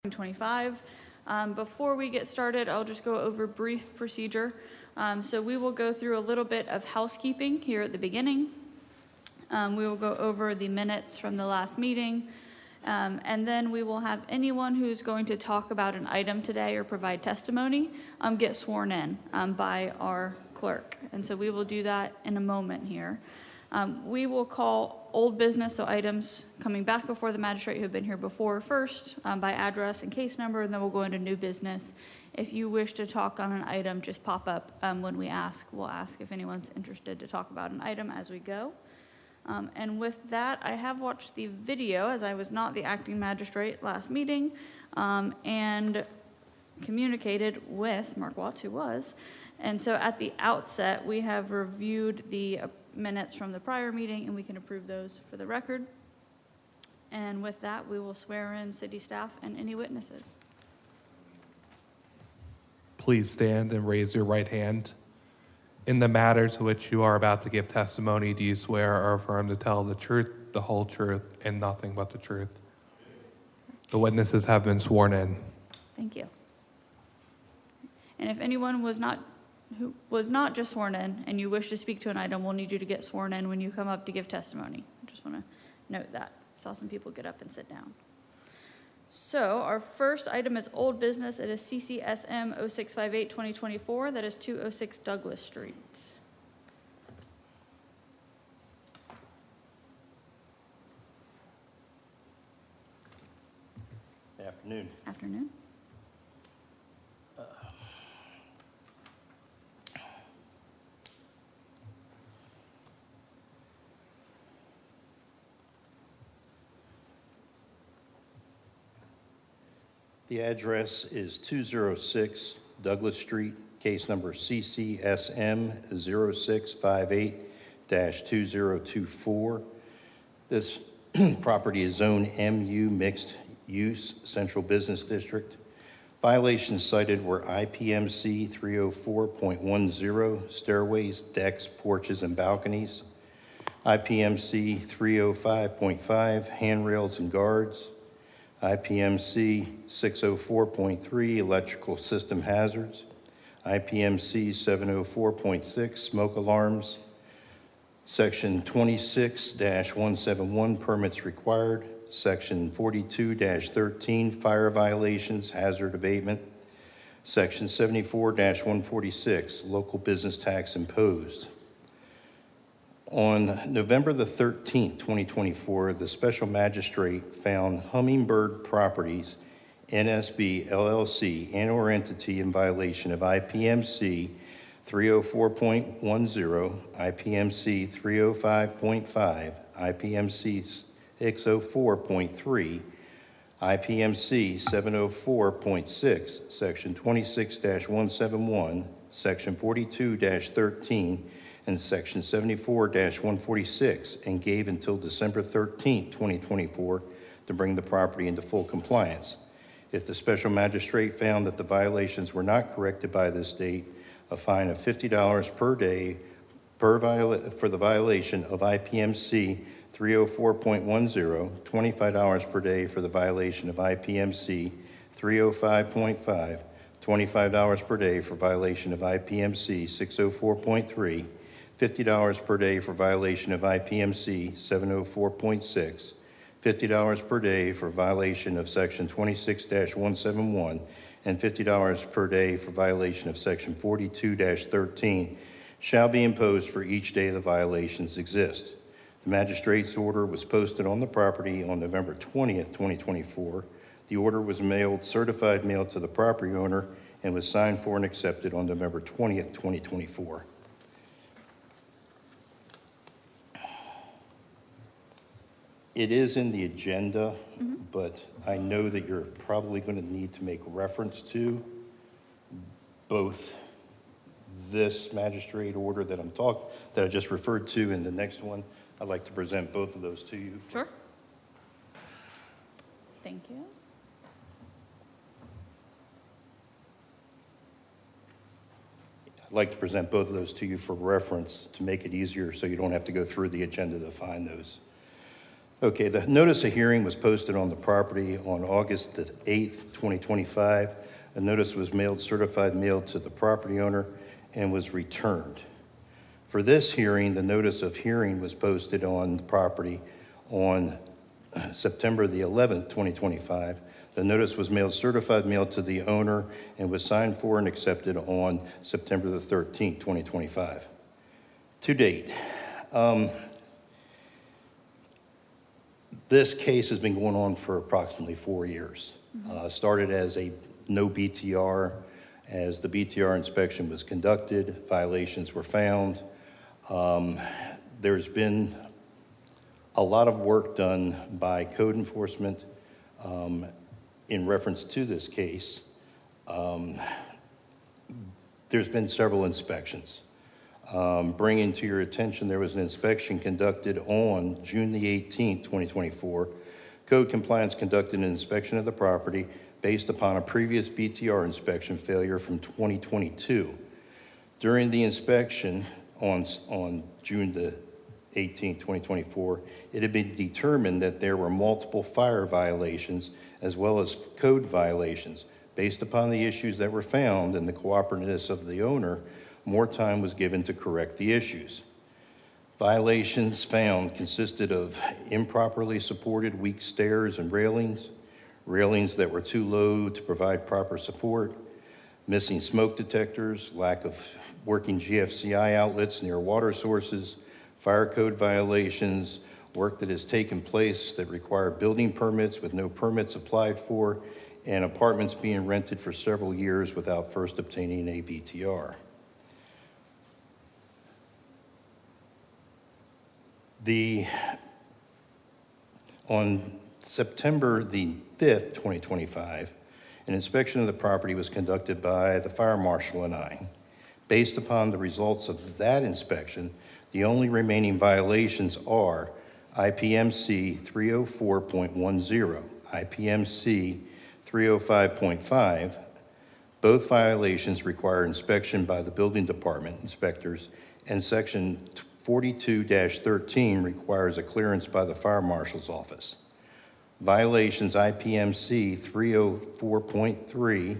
2025. Before we get started, I'll just go over brief procedure. So we will go through a little bit of housekeeping here at the beginning. We will go over the minutes from the last meeting. And then we will have anyone who's going to talk about an item today or provide testimony get sworn in by our clerk. And so we will do that in a moment here. We will call old business, so items coming back before the magistrate who have been here before first by address and case number, and then we'll go into new business. If you wish to talk on an item, just pop up when we ask. We'll ask if anyone's interested to talk about an item as we go. And with that, I have watched the video as I was not the acting magistrate last meeting and communicated with Mark Watts, who was. And so at the outset, we have reviewed the minutes from the prior meeting, and we can approve those for the record. And with that, we will swear in city staff and any witnesses. Please stand and raise your right hand. In the matter to which you are about to give testimony, do you swear or affirm to tell the truth, the whole truth, and nothing but the truth? The witnesses have been sworn in. Thank you. And if anyone who was not just sworn in and you wish to speak to an item, we'll need you to get sworn in when you come up to give testimony. I just want to note that. Saw some people get up and sit down. So our first item is old business. It is CCSM 0658-2024. That is 206 Douglas Street. Good afternoon. Afternoon. The address is 206 Douglas Street, case number CCSM 0658-2024. This property is Zone MU Mixed Use Central Business District. Violations cited were IPMC 304.10, stairways, decks, porches, and balconies. IPMC 305.5, handrails and guards. IPMC 604.3, electrical system hazards. IPMC 704.6, smoke alarms. Section 26-171, permits required. Section 42-13, fire violations, hazard abatement. Section 74-146, local business tax imposed. On November the 13th, 2024, the special magistrate found Hummingbird Properties, NSB LLC, and or entity in violation of IPMC 304.10, IPMC 305.5, IPMC 604.3, IPMC 704.6, Section 26-171, Section 42-13, and Section 74-146, and gave until December 13, 2024, to bring the property into full compliance. If the special magistrate found that the violations were not corrected by this date, a fine of $50 per day for the violation of IPMC 304.10, $25 per day for the violation of IPMC 305.5, $25 per day for violation of IPMC 604.3, $50 per day for violation of IPMC 704.6, $50 per day for violation of Section 26-171, and $50 per day for violation of Section 42-13 shall be imposed for each day the violations exist. The magistrate's order was posted on the property on November 20th, 2024. The order was certified mailed to the property owner, and was signed for and accepted on November 20th, 2024. It is in the agenda, but I know that you're probably going to need to make reference to both this magistrate order that I just referred to, and the next one. I'd like to present both of those to you. Sure. Thank you. I'd like to present both of those to you for reference to make it easier so you don't have to go through the agenda to find those. Okay, the notice of hearing was posted on the property on August the 8th, 2025. A notice was mailed, certified mail to the property owner and was returned. For this hearing, the notice of hearing was posted on the property on September the 11th, 2025. The notice was mailed, certified mail to the owner and was signed for and accepted on September the 13th, 2025. To date, this case has been going on for approximately 4 years. Started as a no BTR. As the BTR inspection was conducted, violations were found. There's been a lot of work done by code enforcement in reference to this case. There's been several inspections. Bringing to your attention, there was an inspection conducted on June the 18th, 2024. Code compliance conducted an inspection of the property based upon a previous BTR inspection failure from 2022. During the inspection on June the 18th, 2024, it had been determined that there were multiple fire violations as well as code violations. Based upon the issues that were found and the cooperativeness of the owner, more time was given to correct the issues. Violations found consisted of improperly supported weak stairs and railings, railings that were too low to provide proper support, missing smoke detectors, lack of working GFCI outlets near water sources, fire code violations, work that has taken place that require building permits with no permits applied for, and apartments being rented for several years without first obtaining a BTR. On September the 5th, 2025, an inspection of the property was conducted by the fire marshal and I. Based upon the results of that inspection, the only remaining violations are IPMC 304.10, IPMC 305.5. Both violations require inspection by the building department inspectors, and Section 42-13 requires a clearance by the fire marshal's office. Violations IPMC 304.3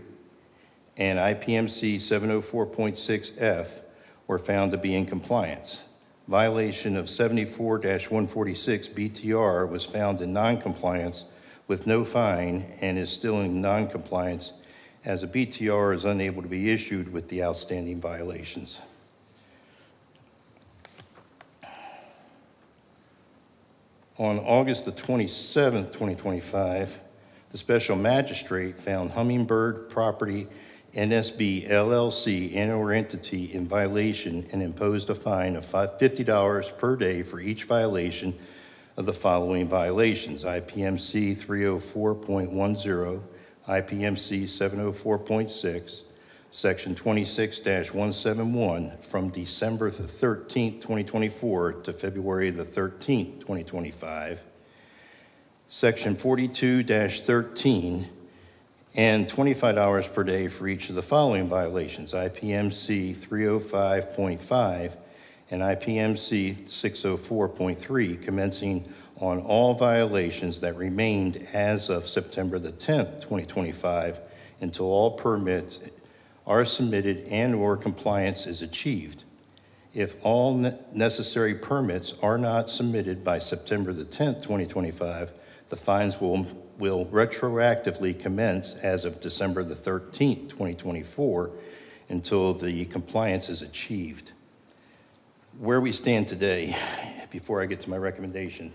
and IPMC 704.6F were found to be in compliance. Violation of 74-146 BTR was found in non-compliance with no fine and is still in non-compliance as a BTR is unable to be issued with the outstanding violations. On August the 27th, 2025, the special magistrate found Hummingbird Property NSB LLC and or entity in violation and imposed a fine of $50 per day for each violation of the following violations: IPMC 304.10, IPMC 704.6, Section 26-171 from December the 13th, 2024 to February the 13th, 2025, Section 42-13, and $25 per day for each of the following violations: IPMC 305.5 and IPMC 604.3, commencing on all violations that remained as of September the 10th, 2025, until all permits are submitted and or compliance is achieved. If all necessary permits are not submitted by September the 10th, 2025, the fines will retroactively commence as of December the 13th, 2024, until the compliance is achieved. Where we stand today, before I get to my recommendation,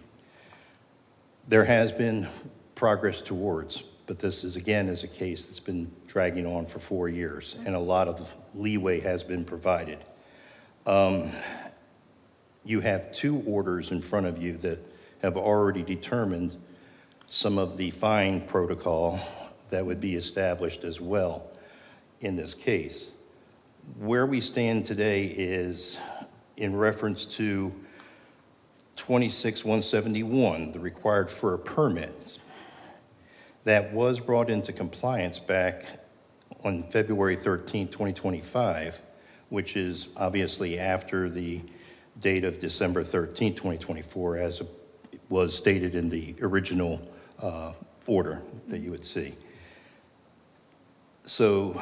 there has been progress towards, but this is again is a case that's been dragging on for 4 years, and a lot of leeway has been provided. You have 2 orders in front of you that have already determined some of the fine protocol that would be established as well in this case. Where we stand today is in reference to 26-171, the required for permits. That was brought into compliance back on February 13, 2025, which is obviously after the date of December 13, 2024, as was stated in the original order that you would see. So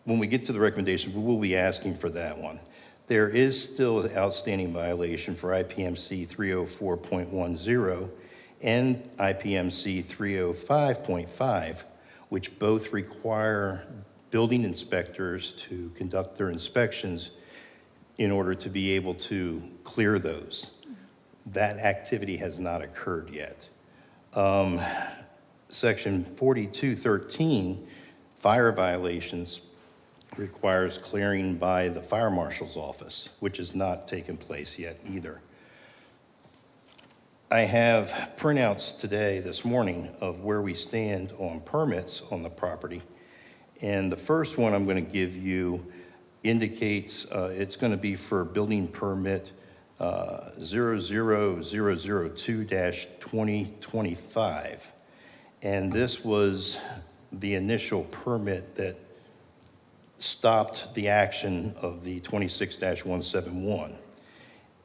when we get to the recommendation, we will be asking for that one. There is still an outstanding violation for IPMC 304.10 and IPMC 305.5, which both require building inspectors to conduct their inspections in order to be able to clear those. That activity has not occurred yet. Section 4213, fire violations, requires clearing by the fire marshal's office, which has not taken place yet either. I have printouts today, this morning, of where we stand on permits on the property. And the first one I'm going to give you indicates it's going to be for building permit 00002-2025. And this was the initial permit that stopped the action of the 26-171.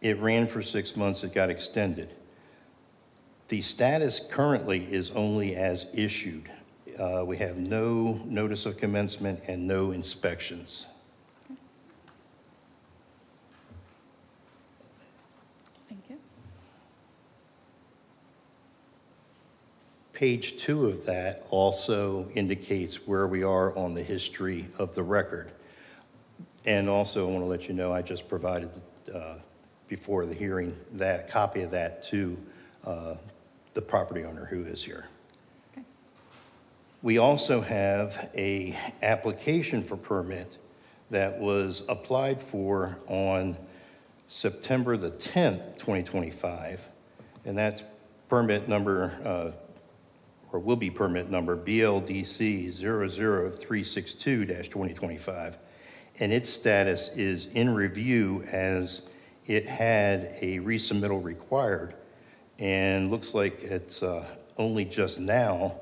It ran for 6 months, it got extended. The status currently is only as issued. We have no notice of commencement and no inspections. Thank you. Page 2 of that also indicates where we are on the history of the record. And also, I want to let you know, I just provided, before the hearing, that copy of that to the property owner who is here. Okay. We also have a application for permit that was applied for on September the 10th, 2025, and that's permit number, or will be permit number BLDC 00362-2025, and its status is in review as it had a resubmittal required, and looks like it's only just now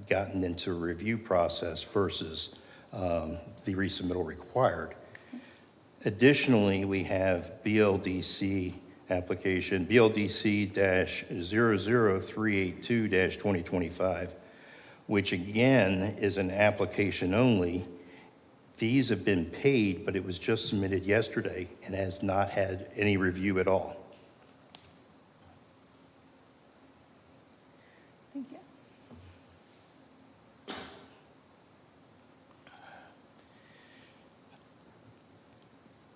gotten into a review process versus the resubmittal required. Additionally, we have BLDC application BLDC-00382-2025, which again is an application only. Fees have been paid, but it was just submitted yesterday and has not had any review at all. Thank you.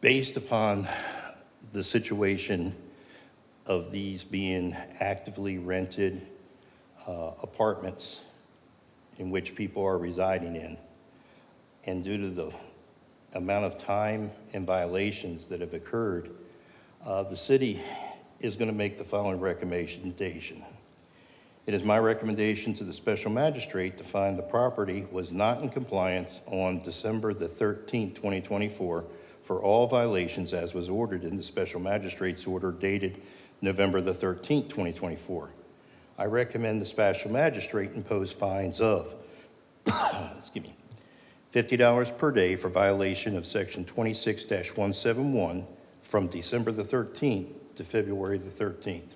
Based upon the situation of these being actively rented apartments in which people are residing in, and due to the amount of time and violations that have occurred, the city is going to make the following recommendation. It is my recommendation to the special magistrate to find the property was not in compliance on December the 13th, 2024, for all violations as was ordered in the special magistrate's order dated November the 13th, 2024. I recommend the special magistrate impose fines of excuse me, $50 per day for violation of section 26-171 from December the 13th to February the 13th.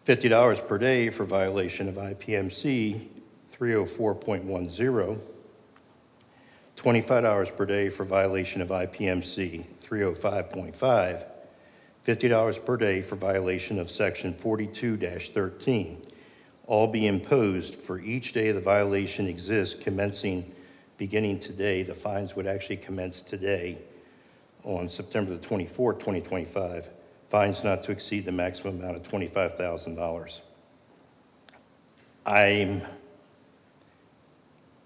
$50 per day for violation of IPMC 304.10, $25 per day for violation of IPMC 305.5, $50 per day for violation of section 42-13, all be imposed for each day the violation exists beginning today. The fines would actually commence today on September the 24th, 2025. Fines not to exceed the maximum amount of $25,000. I'm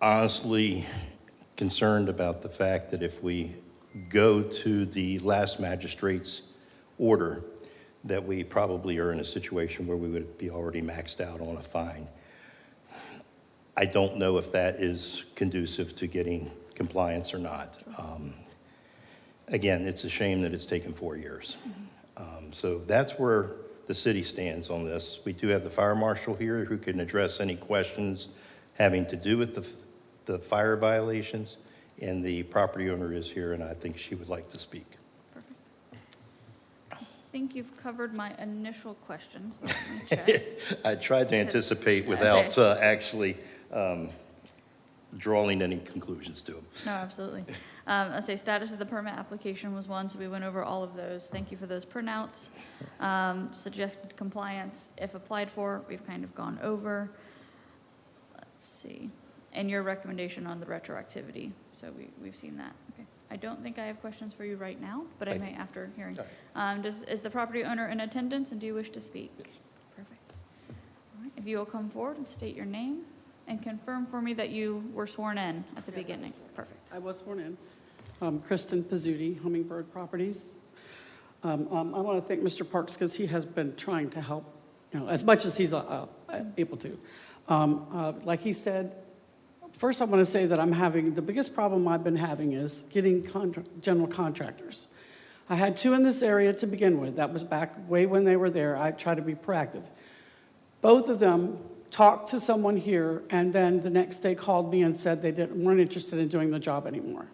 honestly concerned about the fact that if we go to the last magistrate's order, that we probably are in a situation where we would be already maxed out on a fine. I don't know if that is conducive to getting compliance or not. Again, it's a shame that it's taken 4 years. So that's where the city stands on this. We do have the fire marshal here who can address any questions having to do with the fire violations, and the property owner is here, and I think she would like to speak. think you've covered my initial questions. But let me check. I tried to anticipate without actually drawing any conclusions to them. No, absolutely. I say status of the permit application was one, so we went over all of those. Thank you for those printouts. Suggested compliance, if applied for, we've kind of gone over. Let's see. And your recommendation on the retroactivity. So we've seen that. Okay. I don't think I have questions for you right now, but I may after hearing. Is the property owner in attendance, and do you wish to speak? Yes. Perfect. All right. If you will come forward and state your name and confirm for me that you were sworn in at the beginning. Perfect. I was sworn in. Kristen Pizzuti, Hummingbird Properties. I want to thank Mr. Parks because he has been trying to help, as much as he's able to. Like he said, first I want to say that the biggest problem I've been having is getting general contractors. I had 2 in this area to begin with. That was back way when they were there. I tried to be proactive. Both of them talked to someone here, and then the next day called me and said they weren't interested in doing the job anymore.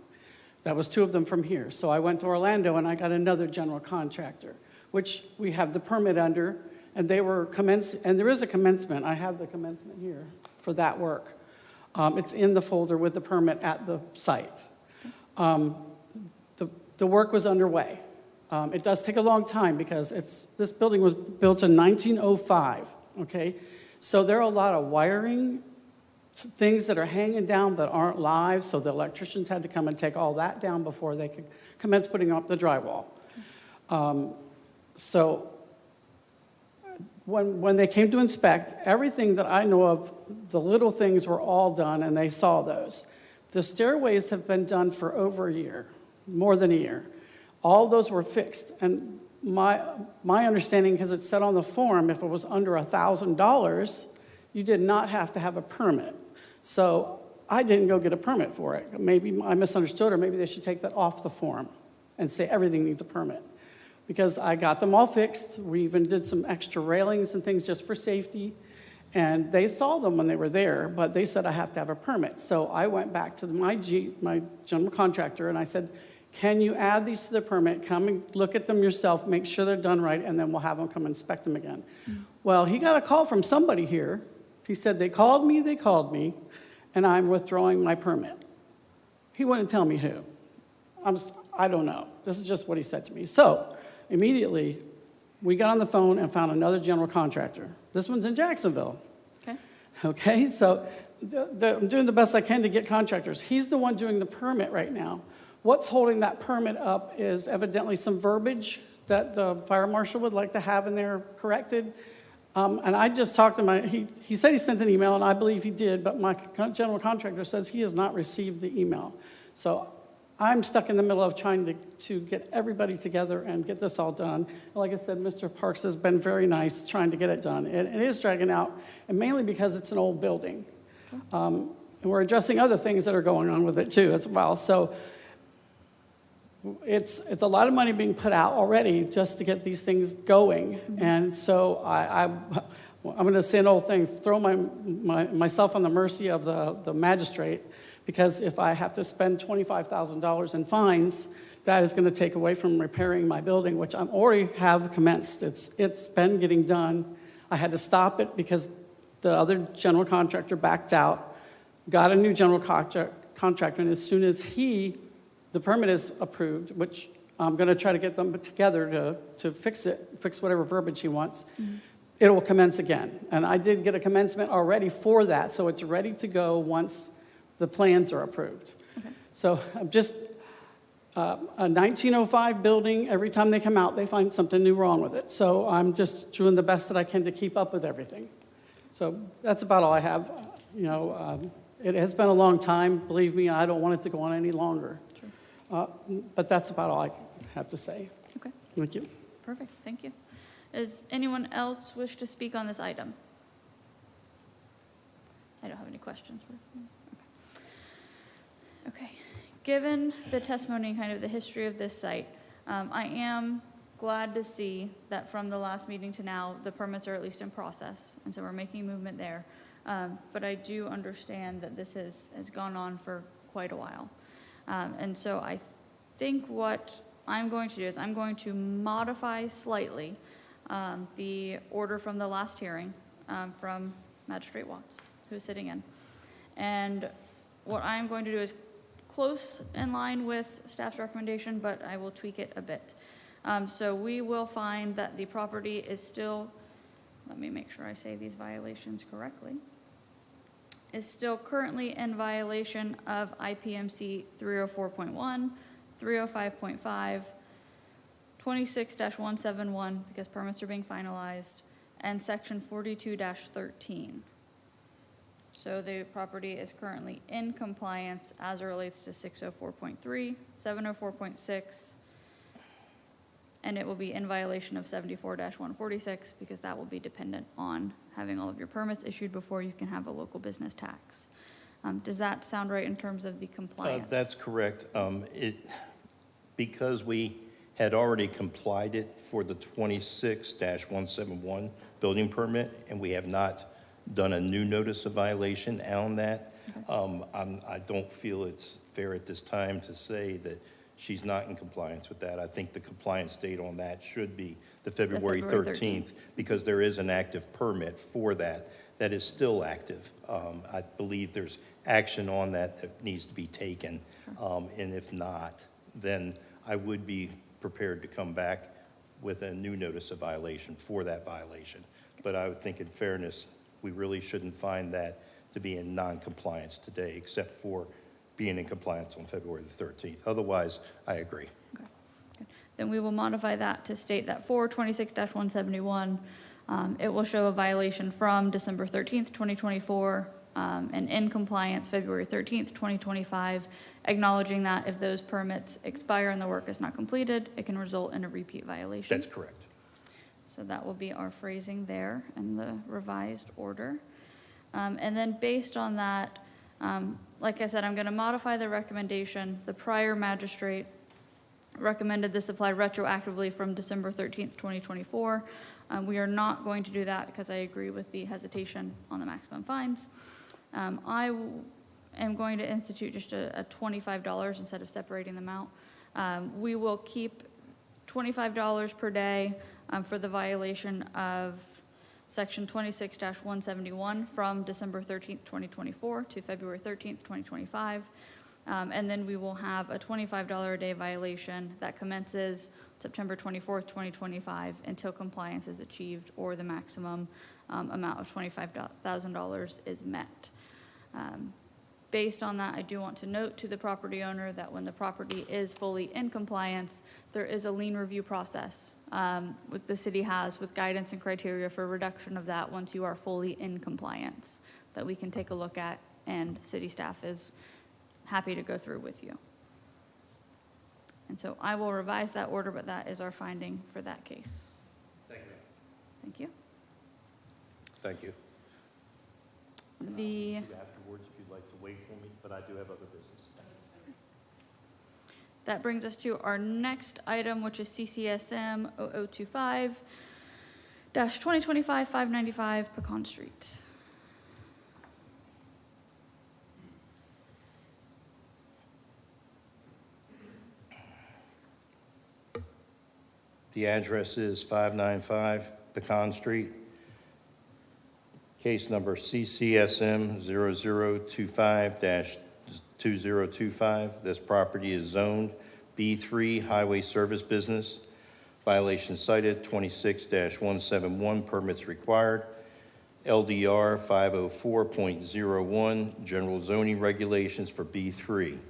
That was 2 of them from here. So I went to Orlando and I got another general contractor, which we have the permit under, and they were and there is a commencement. I have the commencement here for that work. It's in the folder with the permit at the site. The work was underway. It does take a long time because this building was built in 1905, okay? So there are a lot of wiring things that are hanging down that aren't live, so the electricians had to come and take all that down before they could commence putting up the drywall. So when they came to inspect, everything that I know of, the little things were all done, and they saw those. The stairways have been done for over a year, more than a year. All those were fixed, and my understanding, because it said on the form, if it was under $1,000, you did not have to have a permit. So I didn't go get a permit for it. Maybe I misunderstood, or maybe they should take that off the form and say everything needs a permit. Because I got them all fixed. We even did some extra railings and things just for safety. And they saw them when they were there, but they said I have to have a permit. So I went back to my general contractor and I said, can you add these to the permit? Come and look at them yourself, make sure they're done right, and then we'll have them come inspect them again. Mm-hmm. Well, he got a call from somebody here. He said, they called me, and I'm withdrawing my permit. He wouldn't tell me who. I don't know. This is just what he said to me. So immediately, we got on the phone and found another general contractor. This one's in Jacksonville. Okay, so I'm doing the best I can to get contractors. He's the one doing the permit right now. What's holding that permit up is evidently some verbiage that the fire marshal would like to have in there corrected. And I just talked to he said he sent an email, and I believe he did, but my general contractor says he has not received the email. So I'm stuck in the middle of trying to get everybody together and get this all done. Like I said, Mr. Parks has been very nice trying to get it done. It is dragging out, and mainly because it's an old building. And we're addressing other things that are going on with it too as well. So it's a lot of money being put out already just to get these things going. And so I'm going to say an old thing, throw myself on the mercy of the magistrate, because if I have to spend $25,000 in fines, that is going to take away from repairing my building, which I already have commenced. It's been getting done. I had to stop it because the other general contractor backed out, got a new general contractor, and as soon as the permit is approved, which I'm going to try to get them together to fix whatever verbiage he wants, it will commence again. And I did get a commencement already for that, so it's ready to go once the plans are approved. Okay. So I'm just a 1905 building. Every time they come out, they find something new wrong with it. So I'm just doing the best that I can to keep up with everything. So that's about all I have. It has been a long time. Believe me, I don't want it to go on any longer. Sure. But that's about all I have to say. Okay. Thank you. Perfect. Thank you. Does anyone else wish to speak on this item? I don't have any questions. Okay. Given the testimony and kind of the history of this site, I am glad to see that from the last meeting to now, the permits are at least in process, and so we're making movement there. But I do understand that this has gone on for quite a while. And so I think what I'm going to do is I'm going to modify slightly the order from the last hearing from Magistrate Watts, who's sitting in. And what I'm going to do is close in line with staff's recommendation, but I will tweak it a bit. So we will find that the property is still, let me make sure I say these violations correctly, is still currently in violation of IPMC 304.1, 305.5, 26-171, because permits are being finalized, and section 42-13. So the property is currently in compliance as it relates to 604.3, 704.6, and it will be in violation of 74-146 because that will be dependent on having all of your permits issued before you can have a local business tax. Does that sound right in terms of the compliance? That's correct. Because we had already complied it for the 26-171 building permit, and we have not done a new notice of violation on that, I don't feel it's fair at this time to say that she's not in compliance with that. I think the compliance date on that should be the February 13th, because there is an active permit for that is still active. I believe there's action on that needs to be taken. And if not, then I would be prepared to come back with a new notice of violation for that violation. But I would think in fairness, we really shouldn't find that to be in non-compliance today, except for being in compliance on February the 13th. Otherwise, I agree. Okay. Good. Then we will modify that to state that for 26-171, it will show a violation from December 13th, 2024, and in compliance February 13th, 2025, acknowledging that if those permits expire and the work is not completed, it can result in a repeat violation. That's correct. So that will be our phrasing there in the revised order. And then based on that, like I said, I'm going to modify the recommendation. The prior magistrate recommended this apply retroactively from December 13th, 2024. We are not going to do that because I agree with the hesitation on the maximum fines. I am going to institute just a $25 instead of separating them out. We will keep $25 per day for the violation of Section 26-171 from December 13th, 2024 to February 13th, 2025. And then we will have a $25 a day violation that commences September 24th, 2025 until compliance is achieved or the maximum amount of $25,000 is met. Based on that, I do want to note to the property owner that when the property is fully in compliance, there is a lien review process with the city has with guidance and criteria for reduction of that once you are fully in compliance that we can take a look at, and city staff is happy to go through with you. And so I will revise that order, but that is our finding for that case. Thank you. Thank you. Thank you. Afterwards, if you'd like to wait for me, but I do have other business. That brings us to our next item, which is CCSM 0025-2025-595 Pecan Street. The address is 595 Pecan Street. Case number CCSM 0025-2025. This property is zoned B3 Highway Service Business. Violation cited 26-171, permits required. LDR 504.01, general zoning regulations for B3.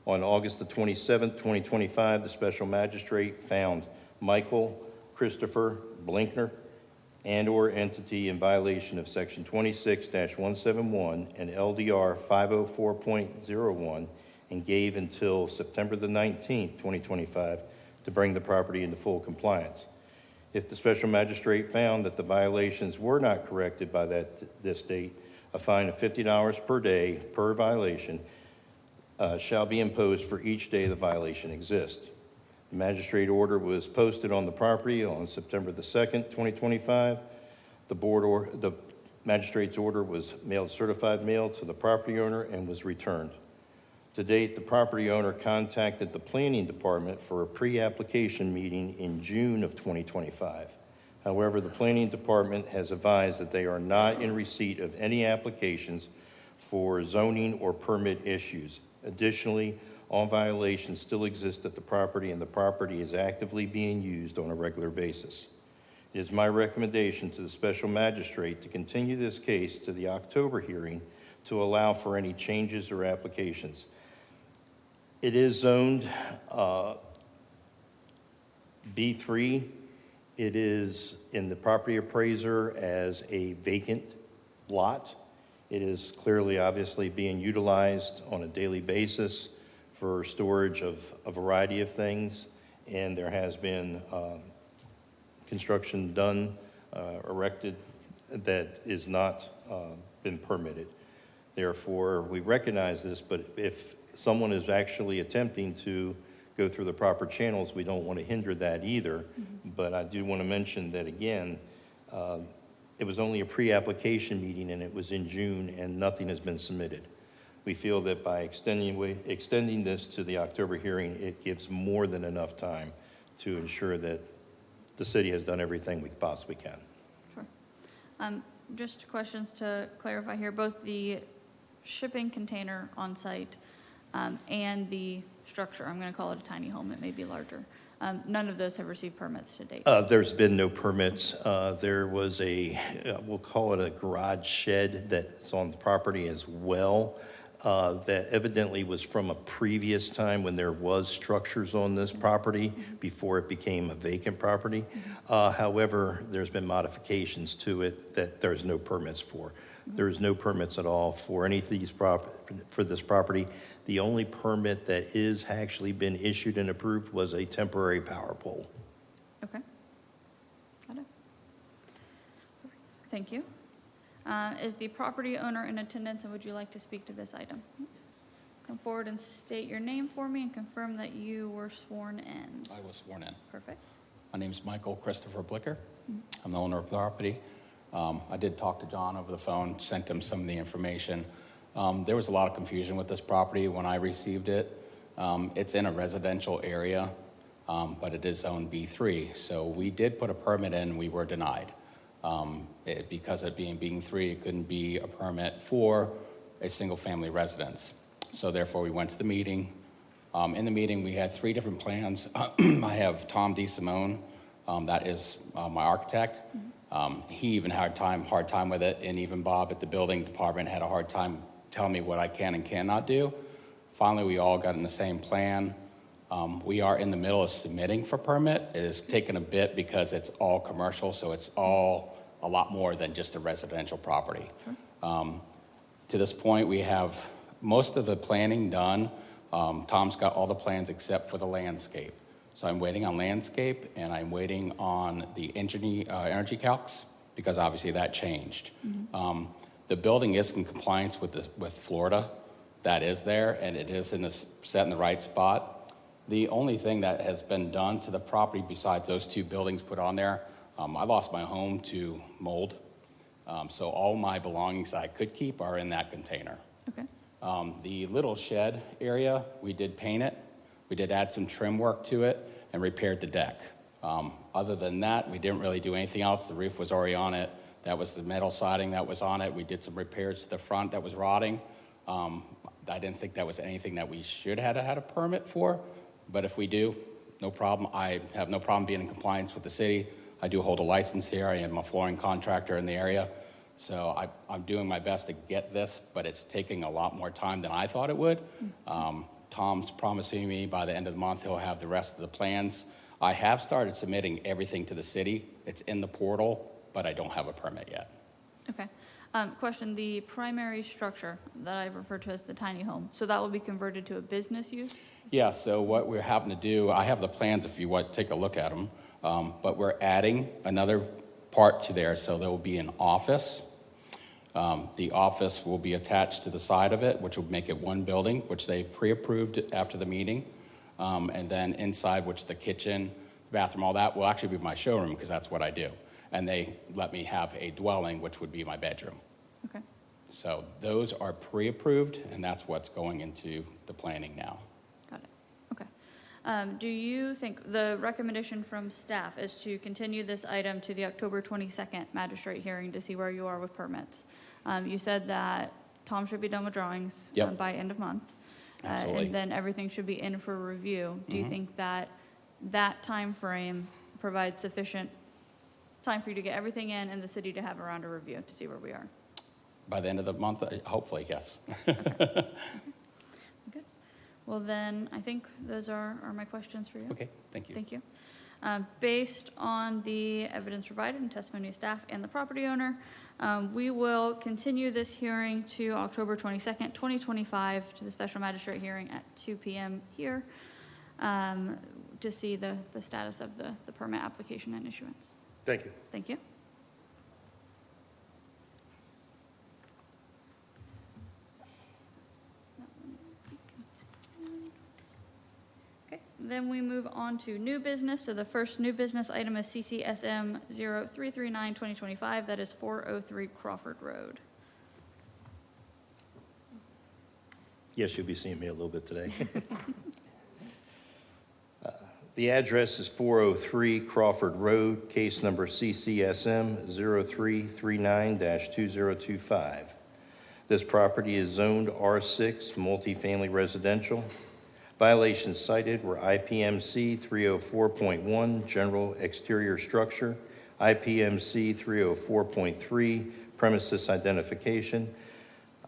On August the 27th, 2025, the special magistrate found Michael Christopher Blinkner and/or entity in violation of Section 26-171 and LDR 504.01 and gave until September the 19th, 2025 to bring the property into full compliance. If the special magistrate found that the violations were not corrected by this date, a fine of $50 per day per violation shall be imposed for each day the violation exists. The magistrate order was posted on the property on September the 2nd, 2025. The magistrate's order was mailed certified mail to the property owner and was returned. To date, the property owner contacted the planning department for a pre-application meeting in June of 2025. However, the planning department has advised that they are not in receipt of any applications for zoning or permit issues. Additionally, all violations still exist at the property, and the property is actively being used on a regular basis. It is my recommendation to the special magistrate to continue this case to the October hearing to allow for any changes or applications. It is zoned B3. It is in the property appraiser as a vacant lot. It is clearly, obviously, being utilized on a daily basis for storage of a variety of things, and there has been construction done, erected, that is not been permitted. Therefore, we recognize this, but if someone is actually attempting to go through the proper channels, we don't want to hinder that either. But I do want to mention that, again, it was only a pre-application meeting, and it was in June, and nothing has been submitted. We feel that by extending this to the October hearing, it gives more than enough time to ensure that the city has done everything we possibly can. Sure. Just questions to clarify here, both the shipping container on site and the structure, I'm going to call it a tiny home, it may be larger. None of those have received permits to date. There's been no permits. There was we'll call it a garage shed that's on the property as well, that evidently was from a previous time when there was structures on this property before it became a vacant property. However, there's been modifications to it that there's no permits for. There's no permits at all for any of these for this property. The only permit that is actually been issued and approved was a temporary power pole. Okay. Got it. Thank you. Is the property owner in attendance, and would you like to speak to this item? Yes. Come forward and state your name for me and confirm that you were sworn in. I was sworn in. Perfect. My name is Michael Christopher Blicker. I'm the owner of the property. I did talk to John over the phone, sent him some of the information. There was a lot of confusion with this property when I received it. It's in a residential area, but it is zone B3. So we did put a permit in, we were denied. Because of being B3, it couldn't be a permit for a single family residence. So therefore we went to the meeting. In the meeting we had 3 different plans. I have Tom DeSimone, that is my architect. He even had hard time with it, and even Bob at the building department had a hard time telling me what I can and cannot do. Finally, we all got in the same plan. We are in the middle of submitting for permit. It has taken a bit because it's all commercial, so it's all a lot more than just a residential property. Sure. To this point, we have most of the planning done. Tom's got all the plans except for the landscape. So I'm waiting on landscape, and I'm waiting on the energy calcs, because obviously that changed. The building is in compliance with Florida. That is there, and it is set in the right spot. The only thing that has been done to the property besides those 2 buildings put on there, I lost my home to mold. So all my belongings I could keep are in that container. Okay. The little shed area, we did paint it. We did add some trim work to it and repaired the deck. Other than that, we didn't really do anything else. The roof was already on it. That was the metal siding that was on it. We did some repairs to the front that was rotting. I didn't think that was anything that we should have had a permit for, but if we do, no problem. I have no problem being in compliance with the city. I do hold a license here. I am a flooring contractor in the area. So I'm doing my best to get this, but it's taking a lot more time than I thought it would. Tom's promising me by the end of the month he'll have the rest of the plans. I have started submitting everything to the city. It's in the portal, but I don't have a permit yet. Okay. Question, the primary structure that I refer to as the tiny home, so that will be converted to a business use? Yeah, so what we're having to do, I have the plans if you want to take a look at them, but we're adding another part to there, so there will be an office. The office will be attached to the side of it, which will make it one building, which they pre-approved after the meeting. And then inside, which the kitchen, bathroom, all that will actually be my showroom because that's what I do. And they let me have a dwelling, which would be my bedroom. Okay. So those are pre-approved, and that's what's going into the planning now. Got it. Okay. Do you think the recommendation from staff is to continue this item to the October 22nd magistrate hearing to see where you are with permits? You said that Tom should be done with drawings Yep. by end of month. Absolutely. And then everything should be in for review. Do you think that that time frame provides sufficient time for you to get everything in and the city to have a round of review to see where we are? By the end of the month, hopefully, yes. Okay. Well, then, I think those are my questions for you. Okay, thank you. Thank you. Based on the evidence provided and testimony of staff and the property owner, we will continue this hearing to October 22nd, 2025, to the special magistrate hearing at 2 p.m. here to see the status of the permit application and issuance. Thank you. Thank you. Okay, then we move on to new business. So the first new business item is CCSM 0339-2025. That is 403 Crawford Road. Yes, you'll be seeing me a little bit today. The address is 403 Crawford Road, case number CCSM 0339-2025. This property is zoned R6 multifamily residential. Violations cited were IPMC 304.1 general exterior structure, IPMC 304.3 premises identification,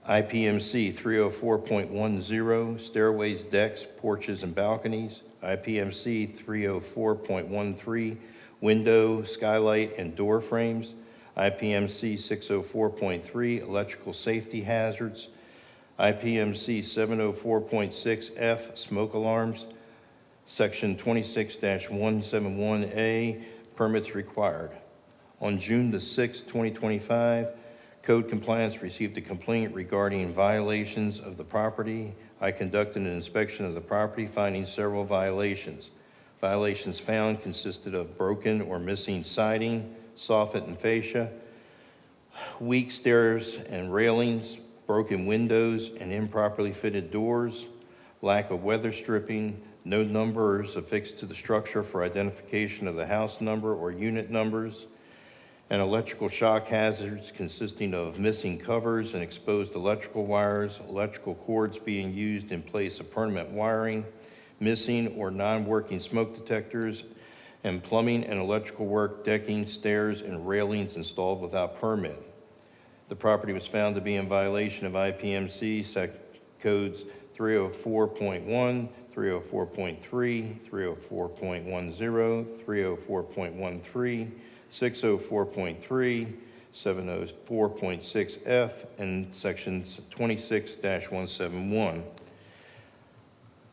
IPMC 304.10 stairways, decks, porches, and balconies, IPMC 304.13 window, skylight, and door frames, IPMC 604.3 electrical safety hazards, IPMC 704.6F smoke alarms, Section 26-171A permits required. On June the 6th, 2025, Code Compliance received a complaint regarding violations of the property. I conducted an inspection of the property, finding several violations. Violations found consisted of broken or missing siding, soffit and fascia, weak stairs and railings, broken windows and improperly fitted doors, lack of weather stripping, no numbers affixed to the structure for identification of the house number or unit numbers, and electrical shock hazards consisting of missing covers and exposed electrical wires, electrical cords being used in place of permanent wiring, missing or non-working smoke detectors, and plumbing and electrical work, decking, stairs, and railings installed without permit. The property was found to be in violation of IPMC codes 304.1, 304.3, 304.10, 304.13, 604.3, 704.6F, and sections 26-171.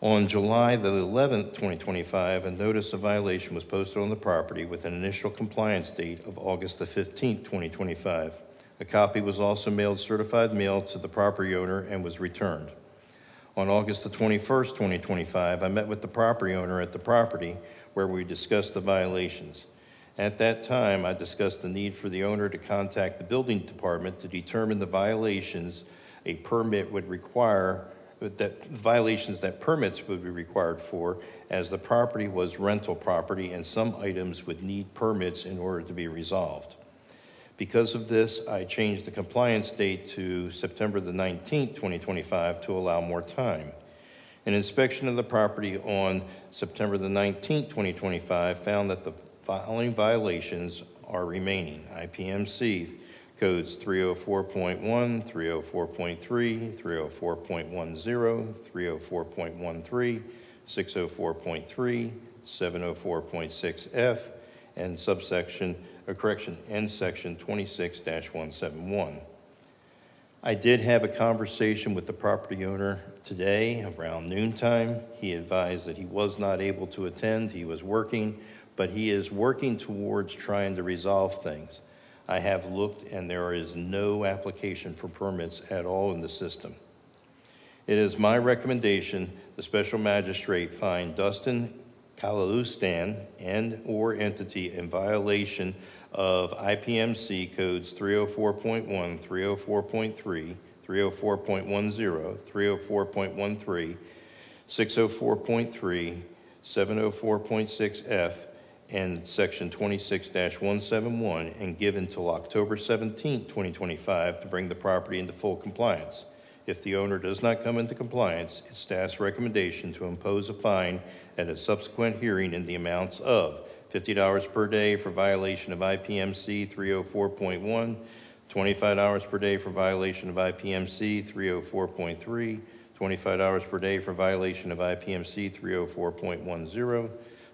On July the 11th, 2025, a notice of violation was posted on the property with an initial compliance date of August the 15th, 2025. A copy was also mailed certified mail to the property owner and was returned. On August the 21st, 2025, I met with the property owner at the property where we discussed the violations. At that time, I discussed the need for the owner to contact the building department to determine the violations a permit would require, that permits would be required for, as the property was rental property and some items would need permits in order to be resolved. Because of this, I changed the compliance date to September the 19th, 2025 to allow more time. An inspection of the property on September the 19th, 2025 found that the following violations are remaining. IPMC codes 304.1, 304.3, 304.10, 304.13, 604.3, 704.6F, and section 26-171. I did have a conversation with the property owner today around noontime. He advised that he was not able to attend. He was working, but he is working towards trying to resolve things. I have looked, and there is no application for permits at all in the system. It is my recommendation the special magistrate find Dustin Kalalustan and or entity in violation of IPMC codes 304.1, 304.3, 304.10, 304.13, 604.3, 704.6F, and Section 26-171, and given till October 17, 2025, to bring the property into full compliance. If the owner does not come into compliance, it's staff's recommendation to impose a fine at a subsequent hearing in the amounts of $50 per day for violation of IPMC 304.1, $25 per day for violation of IPMC 304.3, $25 per day for violation of IPMC 304.10,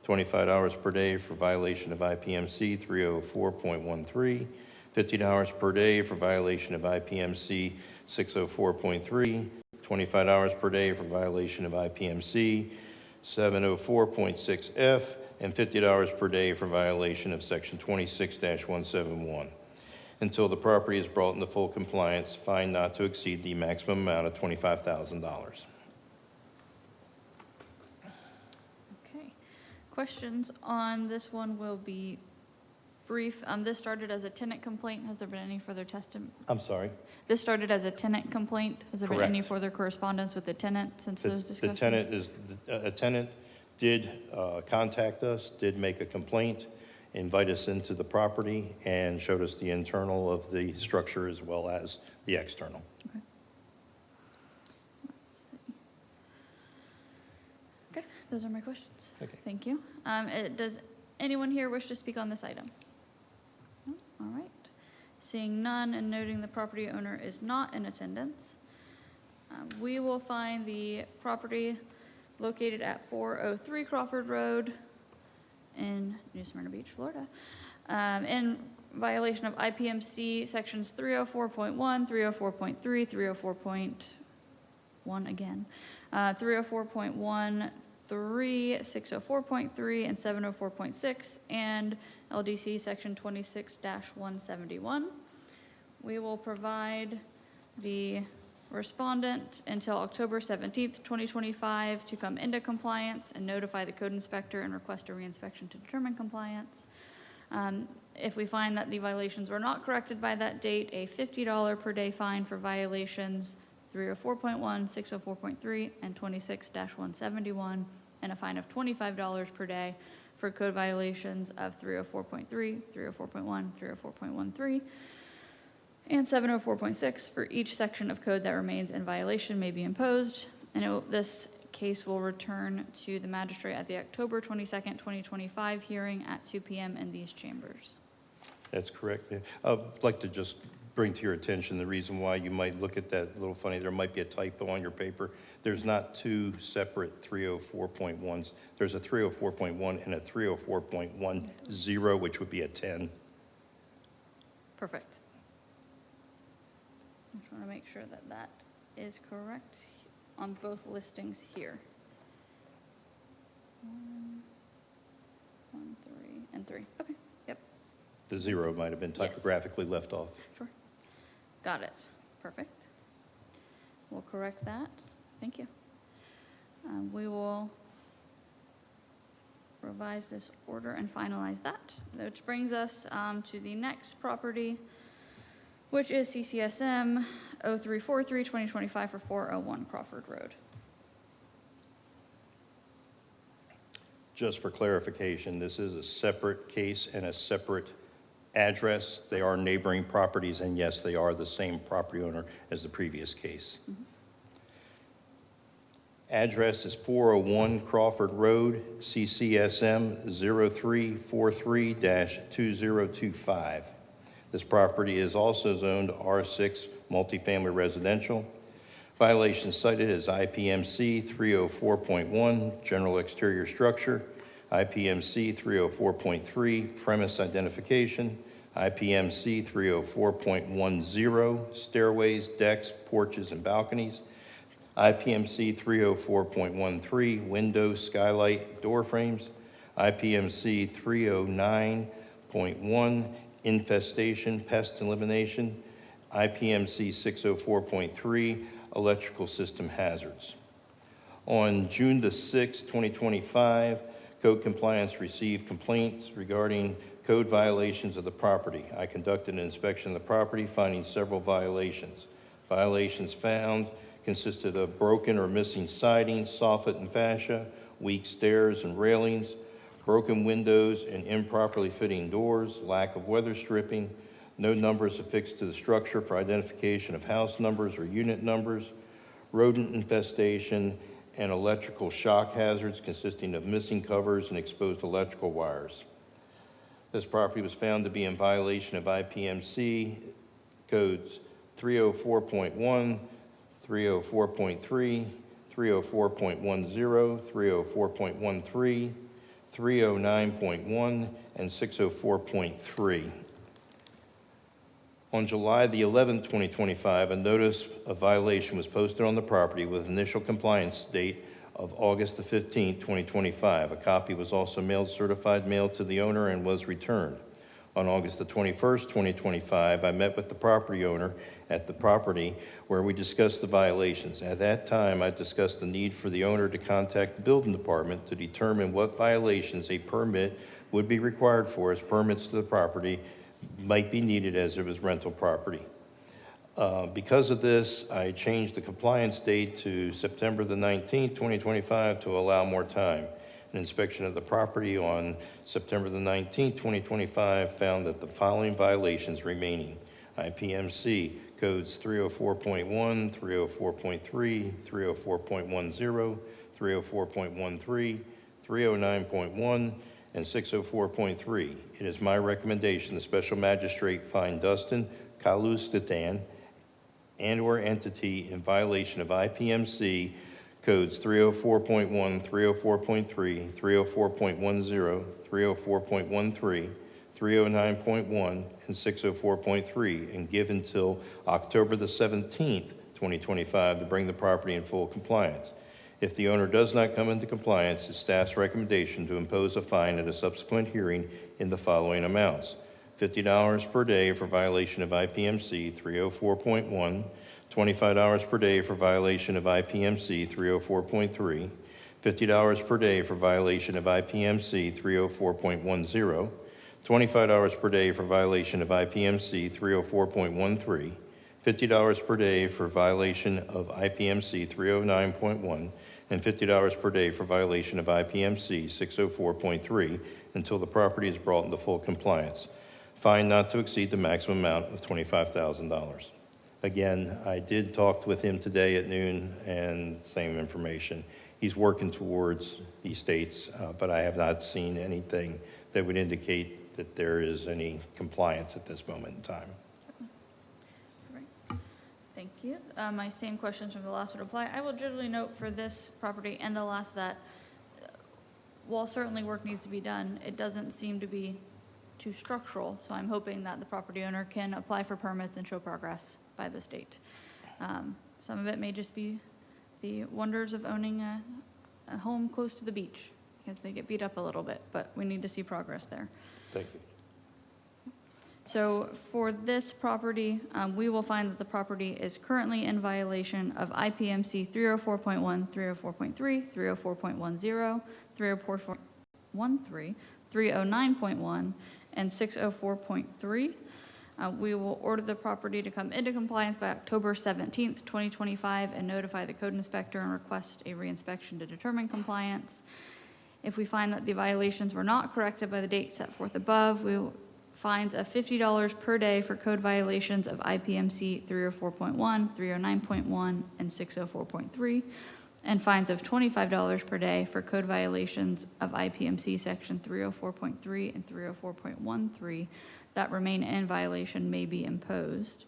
$25 per day for violation of IPMC 304.13, $50 per day for violation of IPMC 604.3, $25 per day for violation of IPMC 704.6F, and $50 per day for violation of Section 26-171. Until the property is brought into full compliance, fine not to exceed the maximum amount of $25,000. Okay. Questions on this one will be brief. This started as a tenant complaint. Has there been any further testimony? I'm sorry? This started as a tenant complaint. Has there been any Correct. further correspondence with the tenant since those The discussions? tenant did contact us, did make a complaint, invite us into the property, and showed us the internal of the structure as well as the external. Okay. Let's see. Okay, those are my questions. Okay. Thank you. Does anyone here wish to speak on this item? No? All right. Seeing none and noting the property owner is not in attendance, we will find the property located at 403 Crawford Road in New Smyrna Beach, Florida, in violation of IPMC sections 304.1, 304.3, 304.1 again, 304.13, 604.3, and 704.6, and LDC section 26-171. We will provide the respondent until October 17th, 2025 to come into compliance and notify the code inspector and request a reinspection to determine compliance. If we find that the violations were not corrected by that date, a $50 per day fine for violations 304.1, 604.3, and 26-171, and a fine of $25 per day for code violations of 304.3, 304.1, 304.13, and 704.6 for each section of code that remains in violation may be imposed. And this case will return to the magistrate at the October 22nd, 2025 hearing at 2 p.m. in these chambers. That's correct. Yeah. I'd like to just bring to your attention the reason why you might look at that a little funny. There might be a typo on your paper. There's not two separate 304.1s. There's a 304.1 and a 304.10, which would be a 10. Perfect. I just want to make sure that that is correct on both listings here. 1, 3, and 3. Okay, yep, The 0 might have been typographically left off. sure. Got it. Perfect. We'll correct that. Thank you. We will revise this order and finalize that, which brings us to the next property, which is CCSM 0343 2025 for 401 Crawford Road. Just for clarification, this is a separate case and a separate address. They are neighboring properties, and yes, they are the same property owner as the previous case. Mm-hmm. Address is 401 Crawford Road, CCSM 0343-2025. This property is also zoned R6 multifamily residential. Violations cited as IPMC 304.1, general exterior structure, IPMC 304.3, premise identification, IPMC 304.10, stairways, decks, porches, and balconies, IPMC 304.13, windows, skylight, door frames, IPMC 309.1, infestation, pest elimination, IPMC 604.3, electrical system hazards. On June the 6th, 2025, Code Compliance received complaints regarding code violations of the property. I conducted an inspection of the property, finding several violations. Violations found consisted of broken or missing siding, soffit and fascia, weak stairs and railings, broken windows and improperly fitting doors, lack of weather stripping, no numbers affixed to the structure for identification of house numbers or unit numbers, rodent infestation, and electrical shock hazards consisting of missing covers and exposed electrical wires. This property was found to be in violation of IPMC codes 304.1, 304.3, 304.10, 304.13, 309.1, and 604.3. On July the 11th, 2025, a notice of violation was posted on the property with initial compliance date of August the 15th, 2025. A copy was also mailed, certified mail to the owner, and was returned. On August the 21st, 2025, I met with the property owner at the property where we discussed the violations. At that time, I discussed the need for the owner to contact the building department to determine what violations a permit would be required for, as permits to the property might be needed as it was rental property. Because of this, I changed the compliance date to September the 19th, 2025 to allow more time. An inspection of the property on September the 19th, 2025 found that the following violations remaining: IPMC codes 304.1, 304.3, 304.10, 304.13, 309.1, and 604.3. It is my recommendation the special magistrate find Dustin Kaluskatan and/or entity in violation of IPMC codes 304.1, 304.3, 304.10, 304.13, 309.1, and 604.3, and give until October the 17th, 2025 to bring the property in full compliance. If the owner does not come into compliance, it's staff's recommendation to impose a fine at a subsequent hearing in the following amounts: $50 per day for violation of IPMC 304.1, $25 per day for violation of IPMC 304.3, $50 per day for violation of IPMC 304.10, $25 per day for violation of IPMC 304.13, $50 per day for violation of IPMC 309.1, and $50 per day for violation of IPMC 604.3 until the property is brought into full compliance. Fine not to exceed the maximum amount of $25,000. Again, I did talk with him today at noon, and same information. He's working towards these states, but I have not seen anything that would indicate that there is any compliance at this moment in time. Right. Thank you. My same questions from the last would apply. I will generally note for this property and the last that while certainly work needs to be done, it doesn't seem to be too structural. So I'm hoping that the property owner can apply for permits and show progress by the state. Some of it may just be the wonders of owning a home close to the beach, because they get beat up a little bit, but we need to see progress there. Thank you. So for this property, we will find that the property is currently in violation of IPMC 304.1, 304.3, 304.10, 304.13, 309.1, and 604.3. We will order the property to come into compliance by October 17th, 2025, and notify the code inspector and request a reinspection to determine compliance. If we find that the violations were not corrected by the date set forth above, we will fines of $50 per day for code violations of IPMC 304.1, 309.1, and 604.3, and fines of $25 per day for code violations of IPMC section 304.3 and 304.13 that remain in violation may be imposed.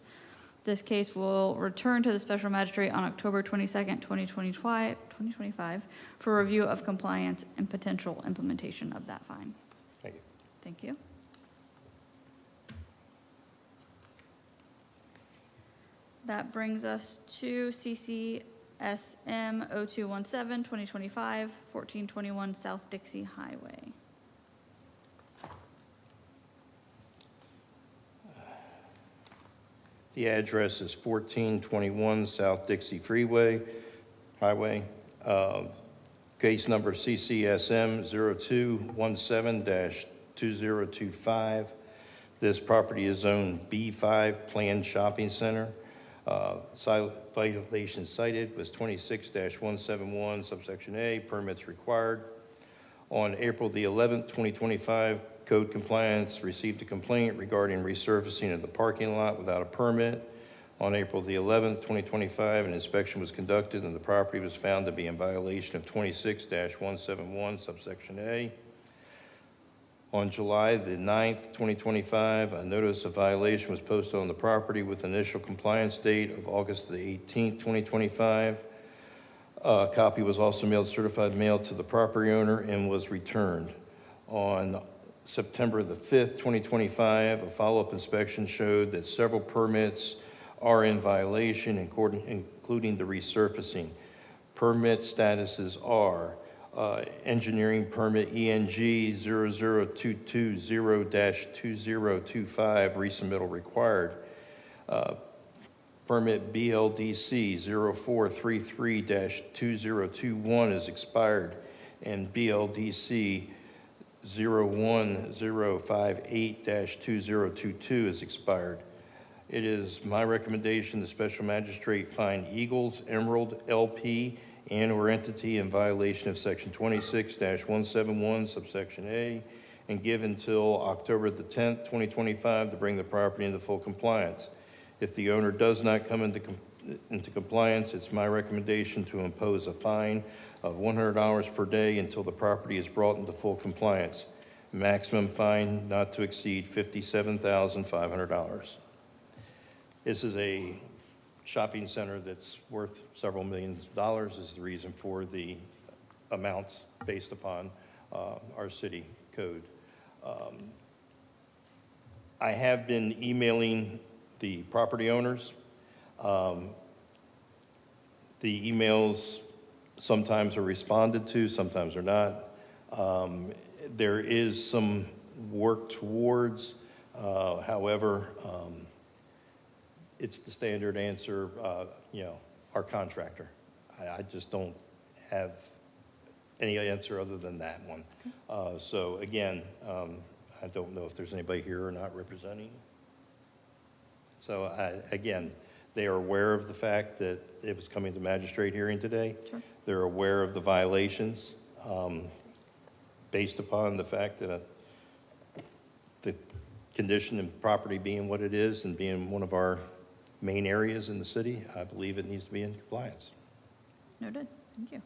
This case will return to the special magistrate on October 22nd, 2025 for review of compliance and potential implementation of that fine. Thank you. Thank you. That brings us to CCSM 0217, 2025, 1421 South Dixie Highway. The address is 1421 South Dixie Highway. Case number CCSM 2025. This property is zoned B5 Planned Shopping Center. Violation cited was 26-171 subsection A, permits required. On April the 11th, 2025, Code Compliance received a complaint regarding resurfacing of the parking lot without a permit. On April the 11th, 2025, an inspection was conducted and the property was found to be in violation of 26-171 subsection A. On July the 9th, 2025, a notice of violation was posted on the property with initial compliance date of August the 18th, 2025. A copy was also mailed certified mail to the property owner and was returned. On September the 5th, 2025, a follow-up inspection showed that several permits are in violation, including the resurfacing. Permit statuses are engineering permit ENG 00220-2025, resubmittal required. Permit BLDC 0433-2021 is expired, and BLDC 01058-2022 is expired. It is my recommendation the special magistrate find Eagles Emerald LP and or entity in violation of section 26-171 subsection A and give until October the 10th, 2025 to bring the property into full compliance. If the owner does not come into compliance, it's my recommendation to impose a fine of $100 per day until the property is brought into full compliance. Maximum fine not to exceed $57,500. This is a shopping center that's worth several millions of dollars, is the reason for the amounts based upon our city code. I have been emailing the property owners. The emails sometimes are responded to, sometimes are not. There is some work towards, however, it's the standard answer, our contractor. I just don't have any answer other than that one. So again, I don't know if there's anybody here or not representing. So again, they are aware of the fact that it was coming to magistrate hearing today. Sure. They're aware of the violations based upon the fact that the condition and property being what it is and being one of our main areas in the city, I believe it needs to be in compliance. Noted. Thank you.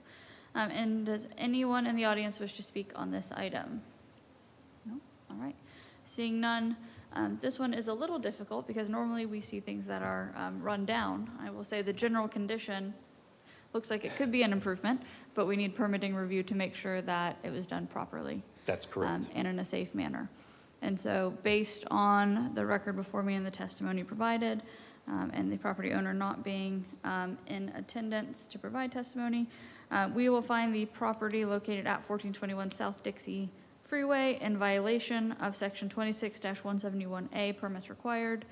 And does anyone in the audience wish to speak on this item? No? All right. Seeing none, this one is a little difficult because normally we see things that are run down. I will say the general condition looks like it could be an improvement, but we need permitting review to make sure that it was done properly. That's correct. And in a safe manner. And so based on the record before me and the testimony provided, and the property owner not being in attendance to provide testimony, we will find the property located at 1421 South Dixie Freeway in violation of section 26-171A, permits required.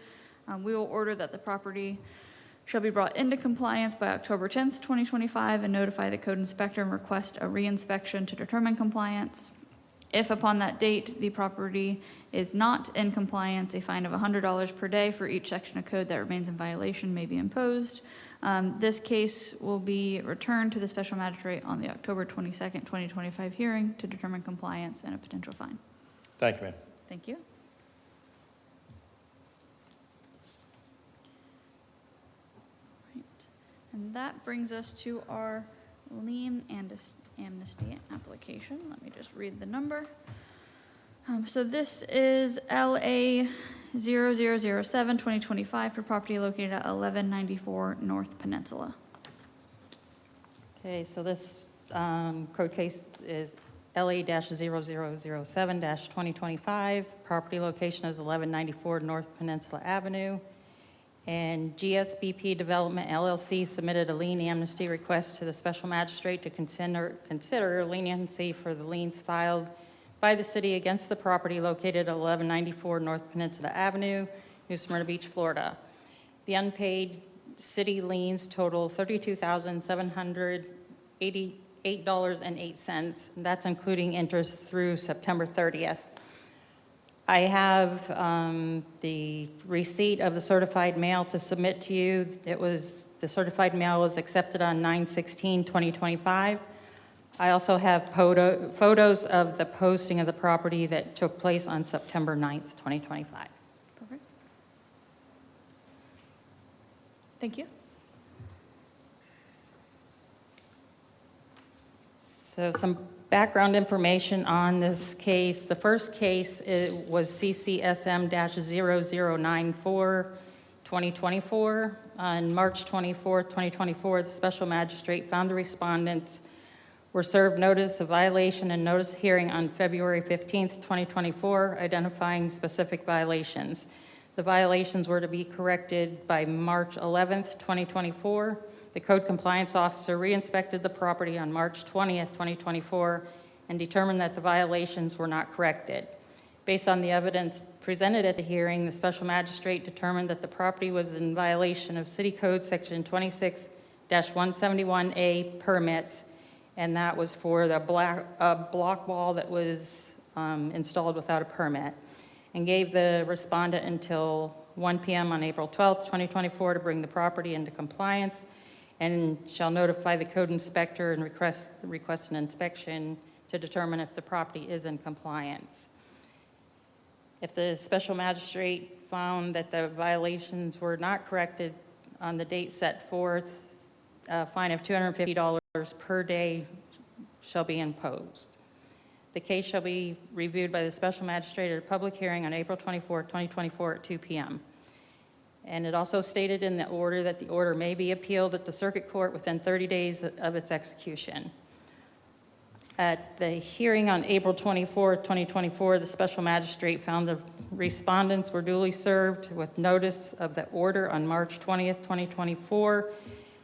We will order that the property shall be brought into compliance by October 10th, 2025, and notify the code inspector and request a reinspection to determine compliance. If upon that date the property is not in compliance, a fine of $100 per day for each section of code that remains in violation may be imposed. This case will be returned to the special magistrate on the October 22nd, 2025 hearing to determine compliance and a potential fine. Thank you, ma'am. Thank you. Right. And that brings us to our lien and amnesty application. Let me just read the number. So this is LA 0007 2025 for property located at 1194 North Peninsula. Okay, so this code case is LA-0007-2025. Property location is 1194 North Peninsula Avenue. And GSBP Development LLC submitted a lien amnesty request to the special magistrate to consider leniency for the liens filed by the city against the property located at 1194 North Peninsula Avenue, New Smyrna Beach, Florida. The unpaid city liens total $32,788.08. That's including interest through September 30th. I have the receipt of the certified mail to submit to you. The certified mail was accepted on 9/16/2025. I also have photos of the posting of the property that took place on September 9th, 2025. Perfect. Thank you. So some background information on this case. The first case was CCSM-0094, 2024. On March 24th, 2024, the special magistrate found the respondents were served notice of violation and notice of hearing on February 15th, 2024, identifying specific violations. The violations were to be corrected by March 11th, 2024. The code compliance officer re-inspected the property on March 20th, 2024, and determined that the violations were not corrected. Based on the evidence presented at the hearing, the special magistrate determined that the property was in violation of City Code Section 26-171A permits, and that was for the block wall that was installed without a permit, and gave the respondent until 1 p.m. on April 12th, 2024 to bring the property into compliance, and shall notify the code inspector and request an inspection to determine if the property is in compliance. If the special magistrate found that the violations were not corrected on the date set forth, a fine of $250 per day shall be imposed. The case shall be reviewed by the special magistrate at a public hearing on April 24, 2024 at 2 p.m. And it also stated in the order that the order may be appealed at the circuit court within 30 days of its execution. At the hearing on April 24, 2024, the special magistrate found the respondents were duly served with notice of the order on March 20th, 2024,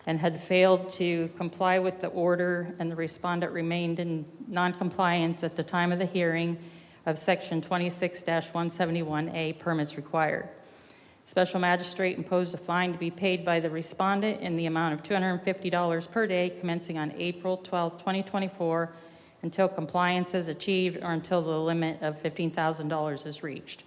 and had failed to comply with the order, and the respondent remained in noncompliance at the time of the hearing of Section 26-171A permits required. Special magistrate imposed a fine to be paid by the respondent in the amount of $250 per day commencing on April 12, 2024 until compliance is achieved or until the limit of $15,000 is reached.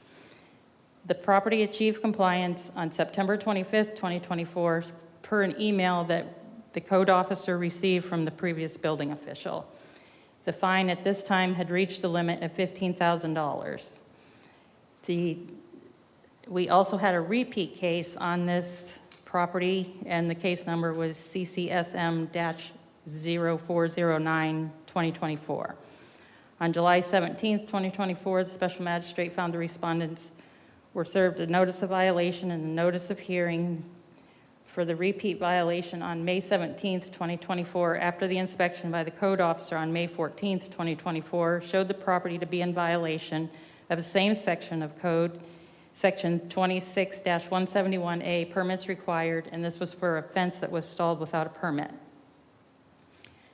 The property achieved compliance on September 25th, 2024 per an email that the code officer received from the previous building official. The fine at this time had reached the limit of $15,000. We also had a repeat case on this property, and the case number was CCSM-0409, 2024. On July 17th, 2024, the special magistrate found the respondents were served a notice of violation and a notice of hearing for the repeat violation on May 17th, 2024, after the inspection by the code officer on May 14th, 2024, showed the property to be in violation of the same section of code, Section 26-171A, permits required, and this was for a fence that was installed without a permit.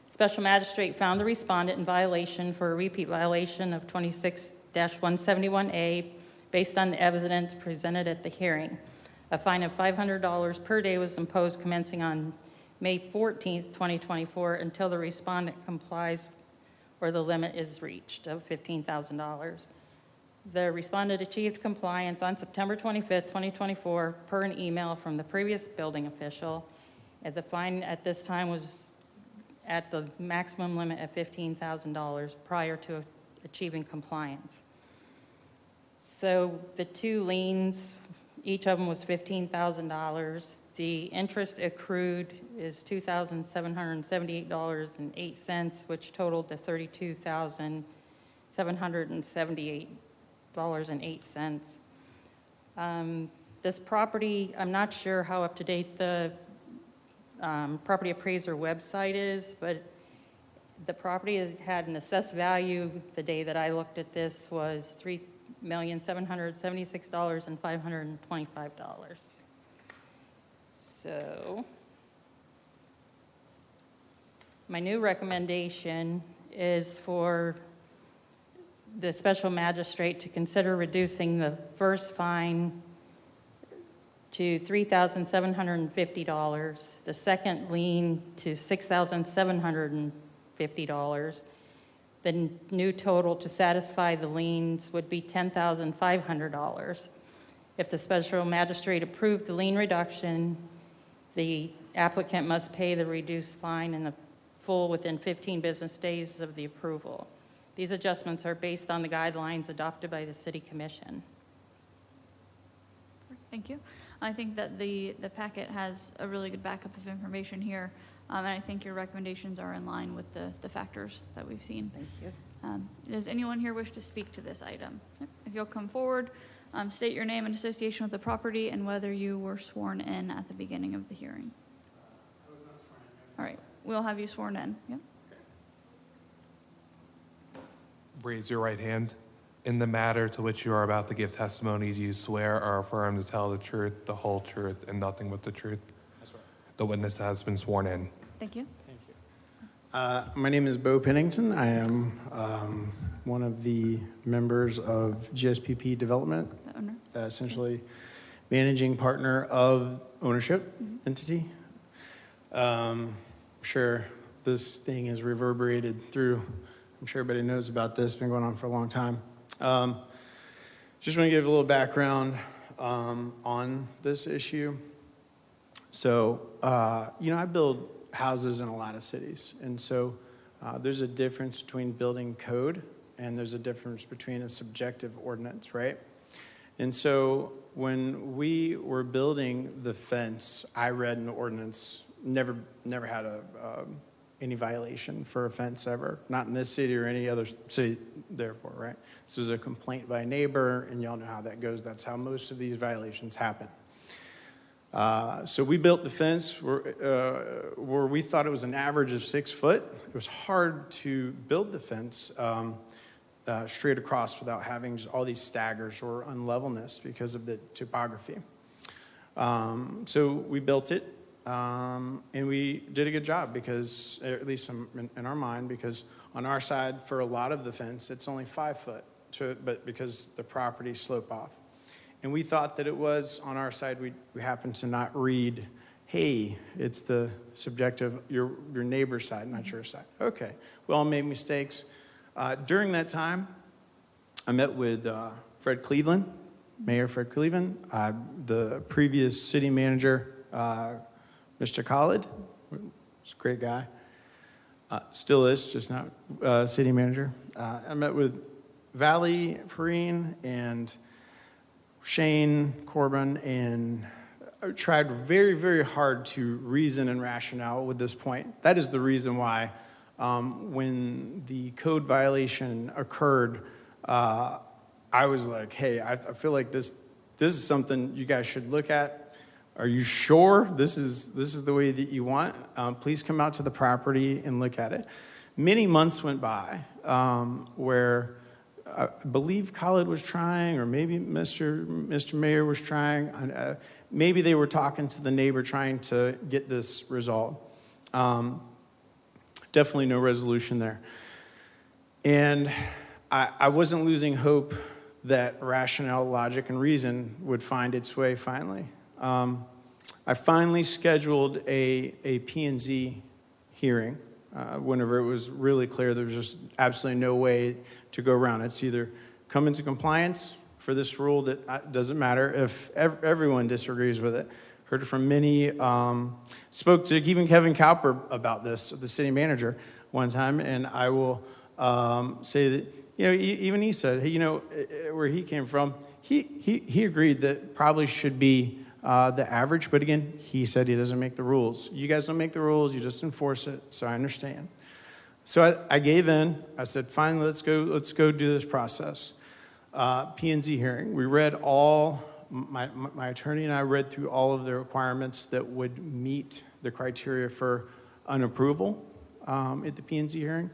Special magistrate found the respondent in violation for a repeat violation of 26-171A based on the evidence presented at the hearing. A fine of $500 per day was imposed commencing on May 14th, 2024 until the respondent complies or the limit is reached of $15,000. The respondent achieved compliance on September 25th, 2024 per an email from the previous building official. And the fine at this time was at the maximum limit of $15,000 prior to achieving compliance. So the two liens, each of them was $15,000. The interest accrued is $2,778.08, which totaled to $32,778.08. This property, I'm not sure how up to date the property appraiser website is, but the property has had an assessed value the day that I looked at this was $3,776,525. So my new recommendation is for the special magistrate to consider reducing the first fine to $3,750, the second lien to $6,750, The new total to satisfy the liens would be $10,500. If the special magistrate approved the lien reduction, the applicant must pay the reduced fine in the full within 15 business days of the approval. These adjustments are based on the guidelines adopted by the City Commission. Thank you. I think that the packet has a really good backup of information here, and I think your recommendations are in line with the factors that we've seen. Thank you. Does anyone here wish to speak to this item? If you'll come forward, state your name and association with the property and whether you were sworn in at the beginning of the hearing. I was not sworn in. All right, we'll have you sworn in. Yep. Raise your right hand. In the matter to which you are about to give testimony, do you swear or affirm to tell the truth, the whole truth, and nothing but the truth? I swear. The witness has been sworn in. Thank you. Thank you. My name is Bo Pennington. I am one of the members of GSPP Development, The owner. essentially managing partner of ownership entity. Sure, this thing has reverberated through. I'm sure everybody knows about this. It's been going on for a long time. Just want to give a little background on this issue. So, I build houses in a lot of cities. And so there's a difference between building code and there's a difference between a subjective ordinance, right? And so when we were building the fence, I read an ordinance, never had any violation for a fence ever, not in this city or any other city, therefore, right? This was a complaint by a neighbor, and y'all know how that goes. That's how most of these violations happen. So we built the fence where we thought it was an average of 6 foot. It was hard to build the fence straight across without having all these staggers or unlevelness because of the topography. So we built it. And we did a good job because, at least in our mind, because on our side, for a lot of the fence, it's only 5 foot, but because the property slope off. And we thought that it was, on our side, we happened to not read, hey, it's the subjective, your neighbor's side, not your side. Okay, we all made mistakes. During that time, I met with Fred Cleveland, Mayor Fred Cleveland, the previous city manager, Mr. Khalid, was a great guy, still is, just not city manager. I met with Valley Perrine and Shane Corbin, and I tried very, very hard to reason and rationale with this point. That is the reason why when the code violation occurred, I was like, hey, I feel like this is something you guys should look at. Are you sure this is the way that you want? Please come out to the property and look at it. Many months went by where I believe Khalid was trying, or maybe Mr. Mayor was trying. Maybe they were talking to the neighbor trying to get this resolved. Definitely no resolution there. And I wasn't losing hope that rationale, logic, and reason would find its way finally. I finally scheduled a P&Z hearing whenever it was really clear there was just absolutely no way to go around. It's either come into compliance for this rule that doesn't matter if everyone disagrees with it. Heard it from many, spoke to even Kevin Cowper about this, the city manager, one time, and I will say that, even he said, hey, where he came from, he agreed that probably should be the average, but again, he said he doesn't make the rules. You guys don't make the rules, you just enforce it, so I understand. So I gave in. I said, finally, let's go do this process. P&Z hearing. We read my attorney and I read through all of the requirements that would meet the criteria for an approval at the P&Z hearing.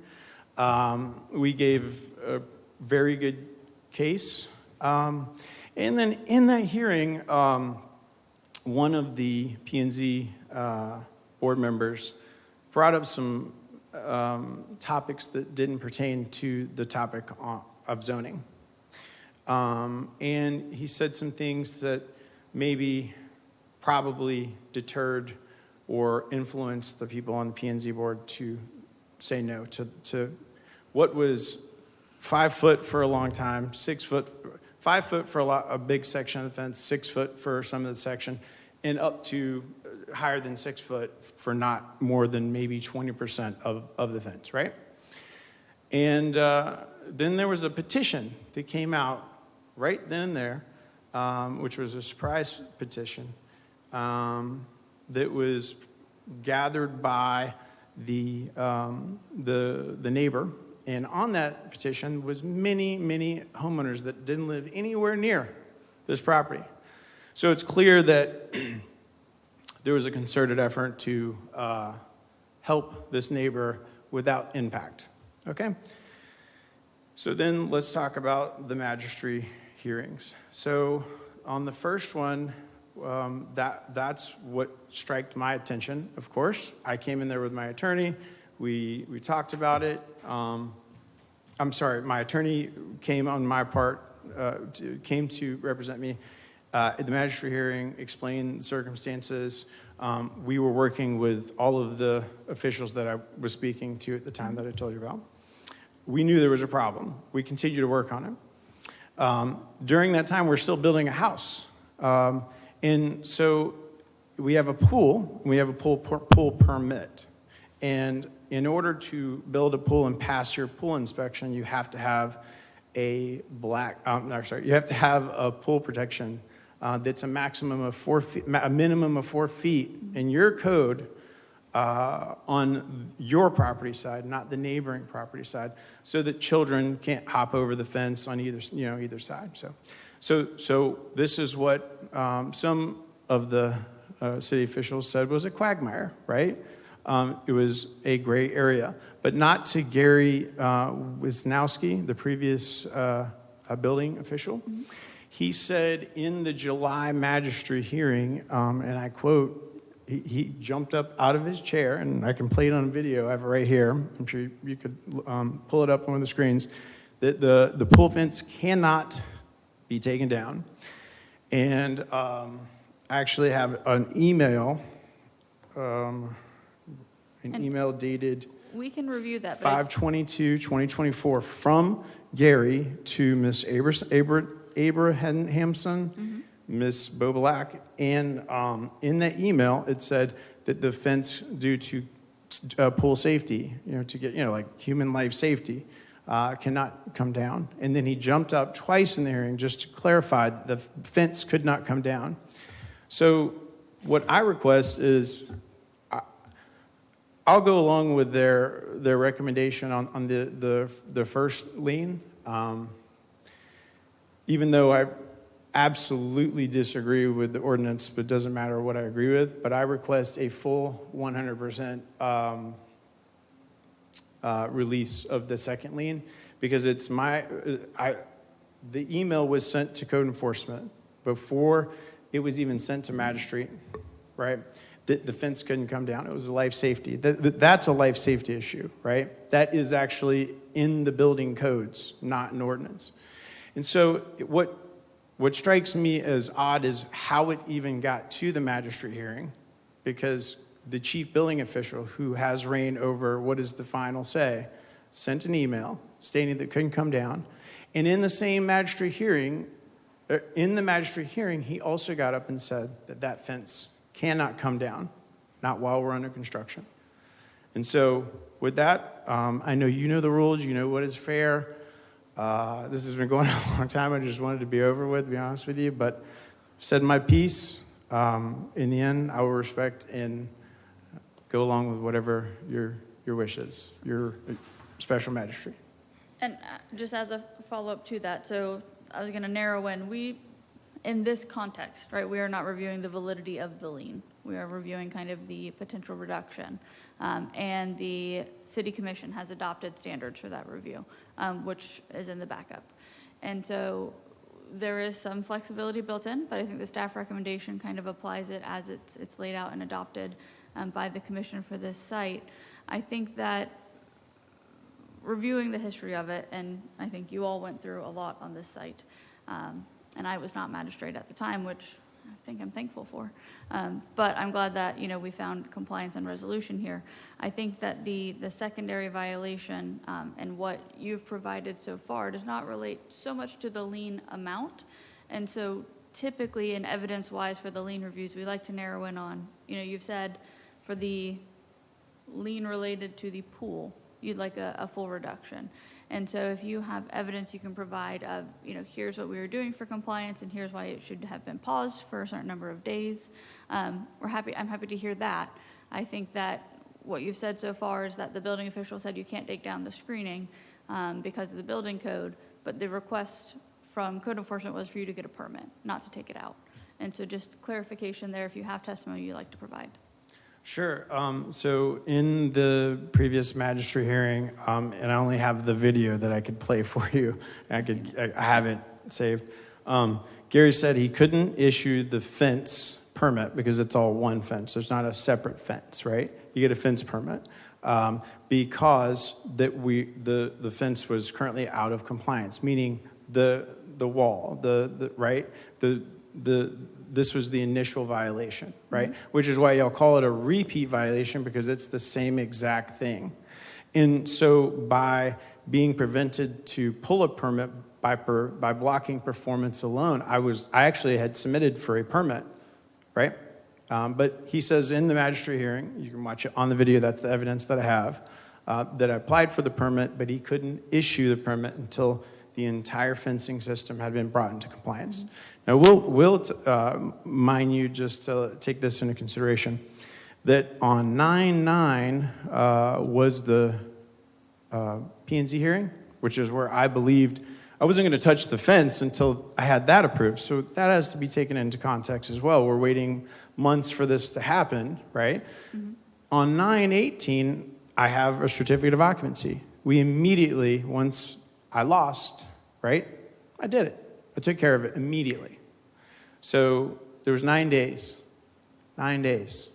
We gave a very good case. And then in that hearing, one of the P&Z board members brought up some topics that didn't pertain to the topic of zoning. And he said some things that maybe probably deterred or influenced the people on the P&Z board to say no to what was 5 foot for a long time, 6 foot, 5 foot for a big section of the fence, 6 foot for some of the section, and up to higher than 6 foot for not more than maybe 20% of the fence, right? And then there was a petition that came out right then and there, which was a surprise petition that was gathered by the neighbor. And on that petition was many, many homeowners that didn't live anywhere near this property. So it's clear that there was a concerted effort to help this neighbor without impact, okay? So then let's talk about the magistrate hearings. So on the first one, that's what struck my attention, of course. I came in there with my attorney. We talked about it. I'm sorry, my attorney came on my part, came to represent me at the magistrate hearing, explained the circumstances. We were working with all of the officials that I was speaking to at the time that I told you about. We knew there was a problem. We continued to work on it. During that time, we're still building a house. And so we have a pool, and we have a pool permit. And in order to build a pool and pass your pool inspection, you have to have you have to have a pool protection that's a maximum of 4 feet, a minimum of 4 feet in your code on your property side, not the neighboring property side, so that children can't hop over the fence on either side. So this is what some of the city officials said was a quagmire, right? It was a gray area, but not to Gary Wisnowski, the previous building official. He said in the July magistrate hearing, and I quote, he jumped up out of his chair, and I can play it on video. I have it right here. I'm sure you could pull it up on one of the screens. That the pool fence cannot be taken down. And I actually have an email, email dated We can review that. 5/22/2024 from Gary to Miss Abrahamson, Miss Bobalak, and in that email it said that the fence, due to pool safety, to get like human life safety, cannot come down. And then he jumped up twice in the hearing just to clarify that the fence could not come down. So what I request is, I'll go along with their recommendation on the first lien, even though I absolutely disagree with the ordinance, but it doesn't matter what I agree with. But I request a full 100% release of the second lien, because it's the email was sent to code enforcement before it was even sent to magistrate, right? The fence couldn't come down. It was a life safety. That's a life safety issue, right? That is actually in the building codes, not an ordinance. And so what strikes me as odd is how it even got to the magistrate hearing, because the chief building official, who has reign over what is the final say, sent an email stating that it couldn't come down. And in the same magistrate hearing, he also got up and said that fence cannot come down, not while we're under construction. And so with that, I know you know the rules, you know what is fair. This has been going on a long time. I just wanted to be over with, to be honest with you. But I've said my piece. In the end, I will respect and go along with whatever your wish is, your special magistrate. And just as a follow-up to that, so I was going to narrow in this context, right? We are not reviewing the validity of the lien. We are reviewing kind of the potential reduction. And the city commission has adopted standards for that review, which is in the backup. And so there is some flexibility built in, but I think the staff recommendation kind of applies it as it's laid out and adopted by the commission for this site. I think that reviewing the history of it, and I think you all went through a lot on this site, and I was not magistrate at the time, which think I'm thankful for. But I'm glad that, we found compliance and resolution here. I think that the secondary violation and what you've provided so far does not relate so much to the lien amount. And so typically, and evidence-wise for the lien reviews, we like to narrow in on, you've said for the lien related to the pool, you'd like a full reduction. And so if you have evidence you can provide of, here's what we were doing for compliance and here's why it should have been paused for a certain number of days, I'm happy to hear that. I think that what you've said so far is that the building official said you can't take down the screening because of the building code, but the request from code enforcement was for you to get a permit, not to take it out. And so just clarification there if you have testimony you'd like to provide. Sure. So in the previous magistrate hearing, and I only have the video that I could play for you. I have it saved. Gary said he couldn't issue the fence permit because it's all one fence. There's not a separate fence, right? You get a fence permit because the fence was currently out of compliance, meaning the wall, this was the initial violation, right? Mm-hmm. Which is why y'all call it a repeat violation, because it's the same exact thing. And so by being prevented to pull a permit by blocking performance alone, I actually had submitted for a permit, right? But he says in the magistrate hearing, you can watch it on the video, that's the evidence that I have, that I applied for the permit, but he couldn't issue the permit until the entire fencing system had been brought into compliance. Mm-hmm. Now, we'll mind you, just to take this into consideration, that on 9/9 was the P&Z hearing, which is where I believed I wasn't going to touch the fence until I had that approved. So that has to be taken into context as well. We're waiting months for this to happen, right? Mm-hmm. On 9/18, I have a certificate of occupancy. We immediately, once I lost, right? I did it. I took care of it immediately. So there was 9 days. 9 days.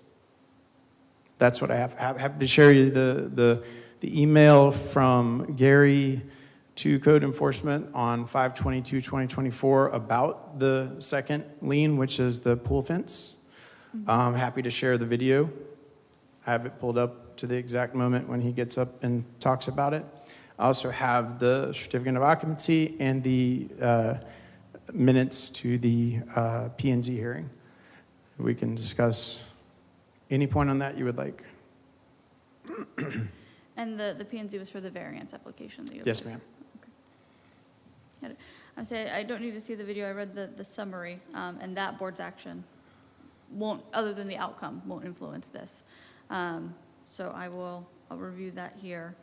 That's what I have. I'm happy to share you the email from Gary to code enforcement on 5/22/2024 about the second lien, which is the pool fence. Mm-hmm. I'm happy to share the video. I have it pulled up to the exact moment when he gets up and talks about it. I also have the certificate of occupancy and the minutes to the P&Z hearing. We can discuss any point on that you would like. And the P&Z was for the variance application that you Yes, ma'am. Okay. I say I don't need to see the video. I read the summary, and that board's action won't, other than the outcome, won't influence this. So I'll review that here.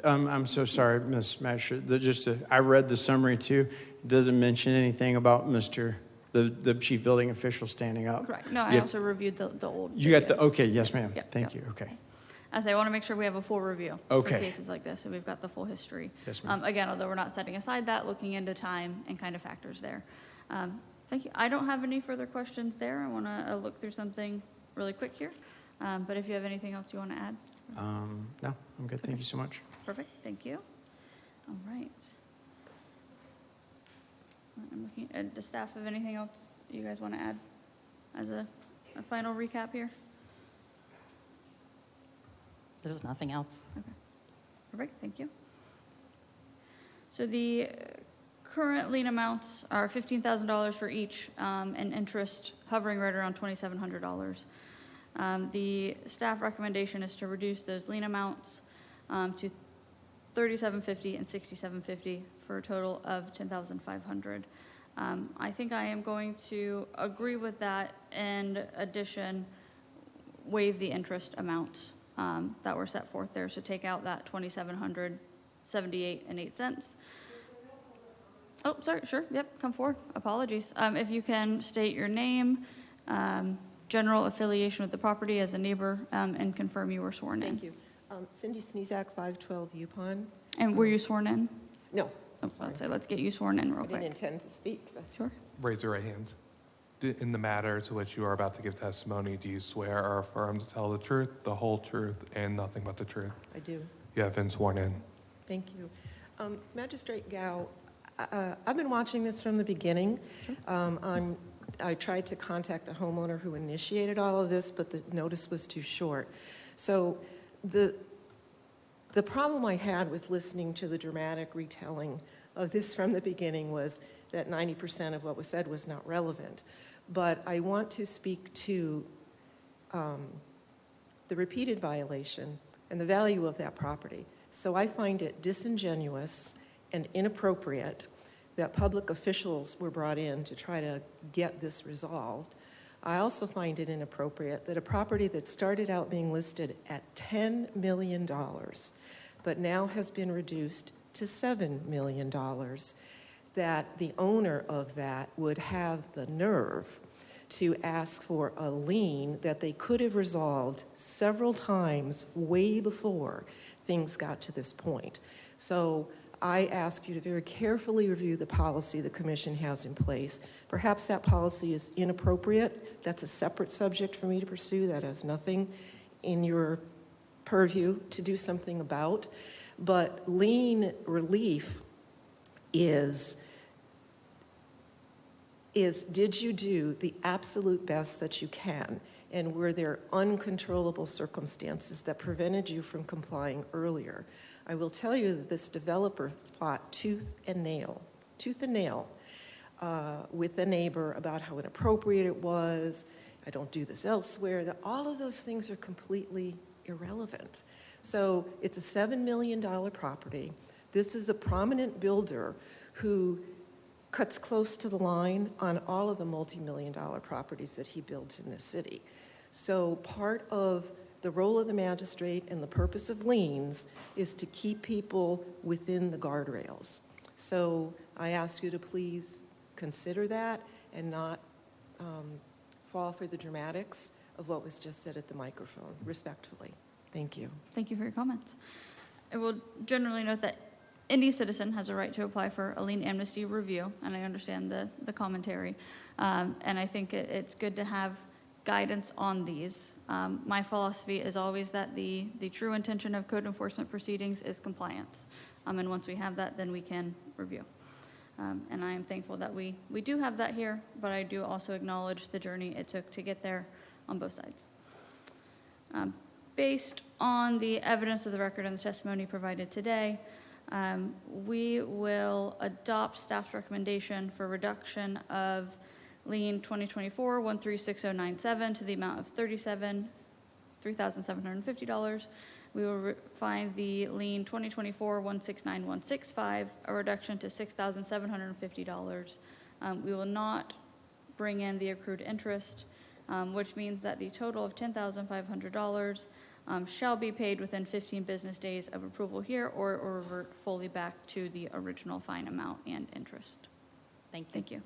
I'm so sorry, Ms. Magistrate. I read the summary too. It doesn't mention anything about the chief building official standing up. Correct. No, I also reviewed the old. You got okay, yes, ma'am. Yep, Thank you. Okay. As I want to make sure we have a full review for cases like this, so we've got the full history. Yes, ma'am. Again, although we're not setting aside that, looking into time and kind of factors there. Thank you. I don't have any further questions there. I want to look through something really quick here. But if you have anything else you want to add? No, I'm good. Thank you so much. Perfect. Thank you. All right. I'm looking at, does staff have anything else you guys want to add as a final recap here? There's nothing else. Okay. Perfect. Thank you. So the current lien amounts are $15,000 for each, and interest hovering right around $2,700. The staff recommendation is to reduce those lien amounts to $3,750 and $6,750 for a total of $10,500. I think I am going to agree with that, and addition, waive the interest amounts that were set forth there. So take out that $2,778.08. Oh, sorry, sure, yep, come forward, apologies. If you can state your name, general affiliation with the property as a neighbor, and confirm you were sworn in. Thank you. Cindy Sneezak, 512 Yukon. And were you sworn in? No. Let's get you sworn in real I didn't quick. intend to speak. But Sure. Raise your right hand. In the matter to which you are about to give testimony, do you swear or affirm to tell the truth, the whole truth, and nothing but the truth? I do. You have been sworn in. Thank you. Magistrate Gao, I've been watching this from the beginning. I tried to contact the homeowner who initiated all of this, but the notice was too short. So the problem I had with listening to the dramatic retelling of this from the beginning was that 90% of what was said was not relevant. But I want to speak to the repeated violation and the value of that property. So I find it disingenuous and inappropriate that public officials were brought in to try to get this resolved. I also find it inappropriate that a property that started out being listed at $10 million, but now has been reduced to $7 million, that the owner of that would have the nerve to ask for a lien that they could have resolved several times way before things got to this point. So I ask you to very carefully review the policy the commission has in place. Perhaps that policy is inappropriate. That's a separate subject for me to pursue. That has nothing in your purview to do something about. But lien relief is did you do the absolute best that you can? And were there uncontrollable circumstances that prevented you from complying earlier? I will tell you that this developer fought tooth and nail with the neighbor about how inappropriate it was. I don't do this elsewhere. That all of those things are completely irrelevant. So it's a $7 million property. This is a prominent builder who cuts close to the line on all of the multi-million-dollar properties that he builds in this city. So part of the role of the magistrate and the purpose of liens is to keep people within the guardrails. So I ask you to please consider that and not fall for the dramatics of what was just said at the microphone, respectfully. Thank you. Thank you for your comments. I will generally note that any citizen has a right to apply for a lien amnesty review, and I understand the commentary. And I think it's good to have guidance on these. My philosophy is always that the true intention of code enforcement proceedings is compliance. And once we have that, then we can review. And I am thankful that we do have that here, but I do also acknowledge the journey it took to get there on both sides. Based on the evidence of the record and the testimony provided today, we will adopt staff's recommendation for reduction of lien 2024-136097 to the amount of $3,750. We will find the lien 2024-169165 a reduction to $6,750. We will not bring in the accrued interest, which means that the total of $10,500 shall be paid within 15 business days of approval here or revert fully back to the original fine amount and interest. Thank you. Thank you.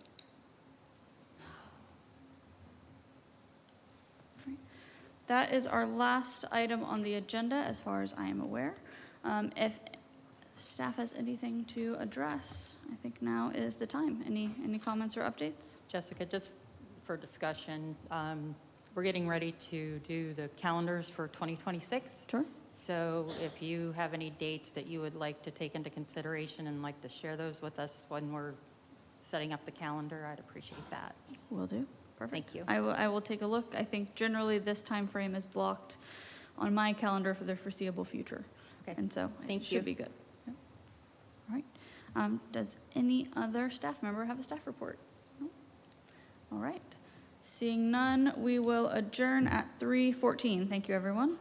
That is our last item on the agenda as far as I am aware. If staff has anything to address, I think now is the time. Any comments or updates? Jessica, just for discussion, we're getting ready to do the calendars for 2026. Sure. So if you have any dates that you would like to take into consideration and like to share those with us when we're setting up the calendar, I'd appreciate that. Will do. Perfect. Thank you. I will take a look. I think generally this time frame is blocked on my calendar for the foreseeable future. Okay. And so it Thank should you. be good. Yep. All right. Does any other staff member have a staff report? No? All right. Seeing none, we will adjourn at 3:14. Thank you, everyone.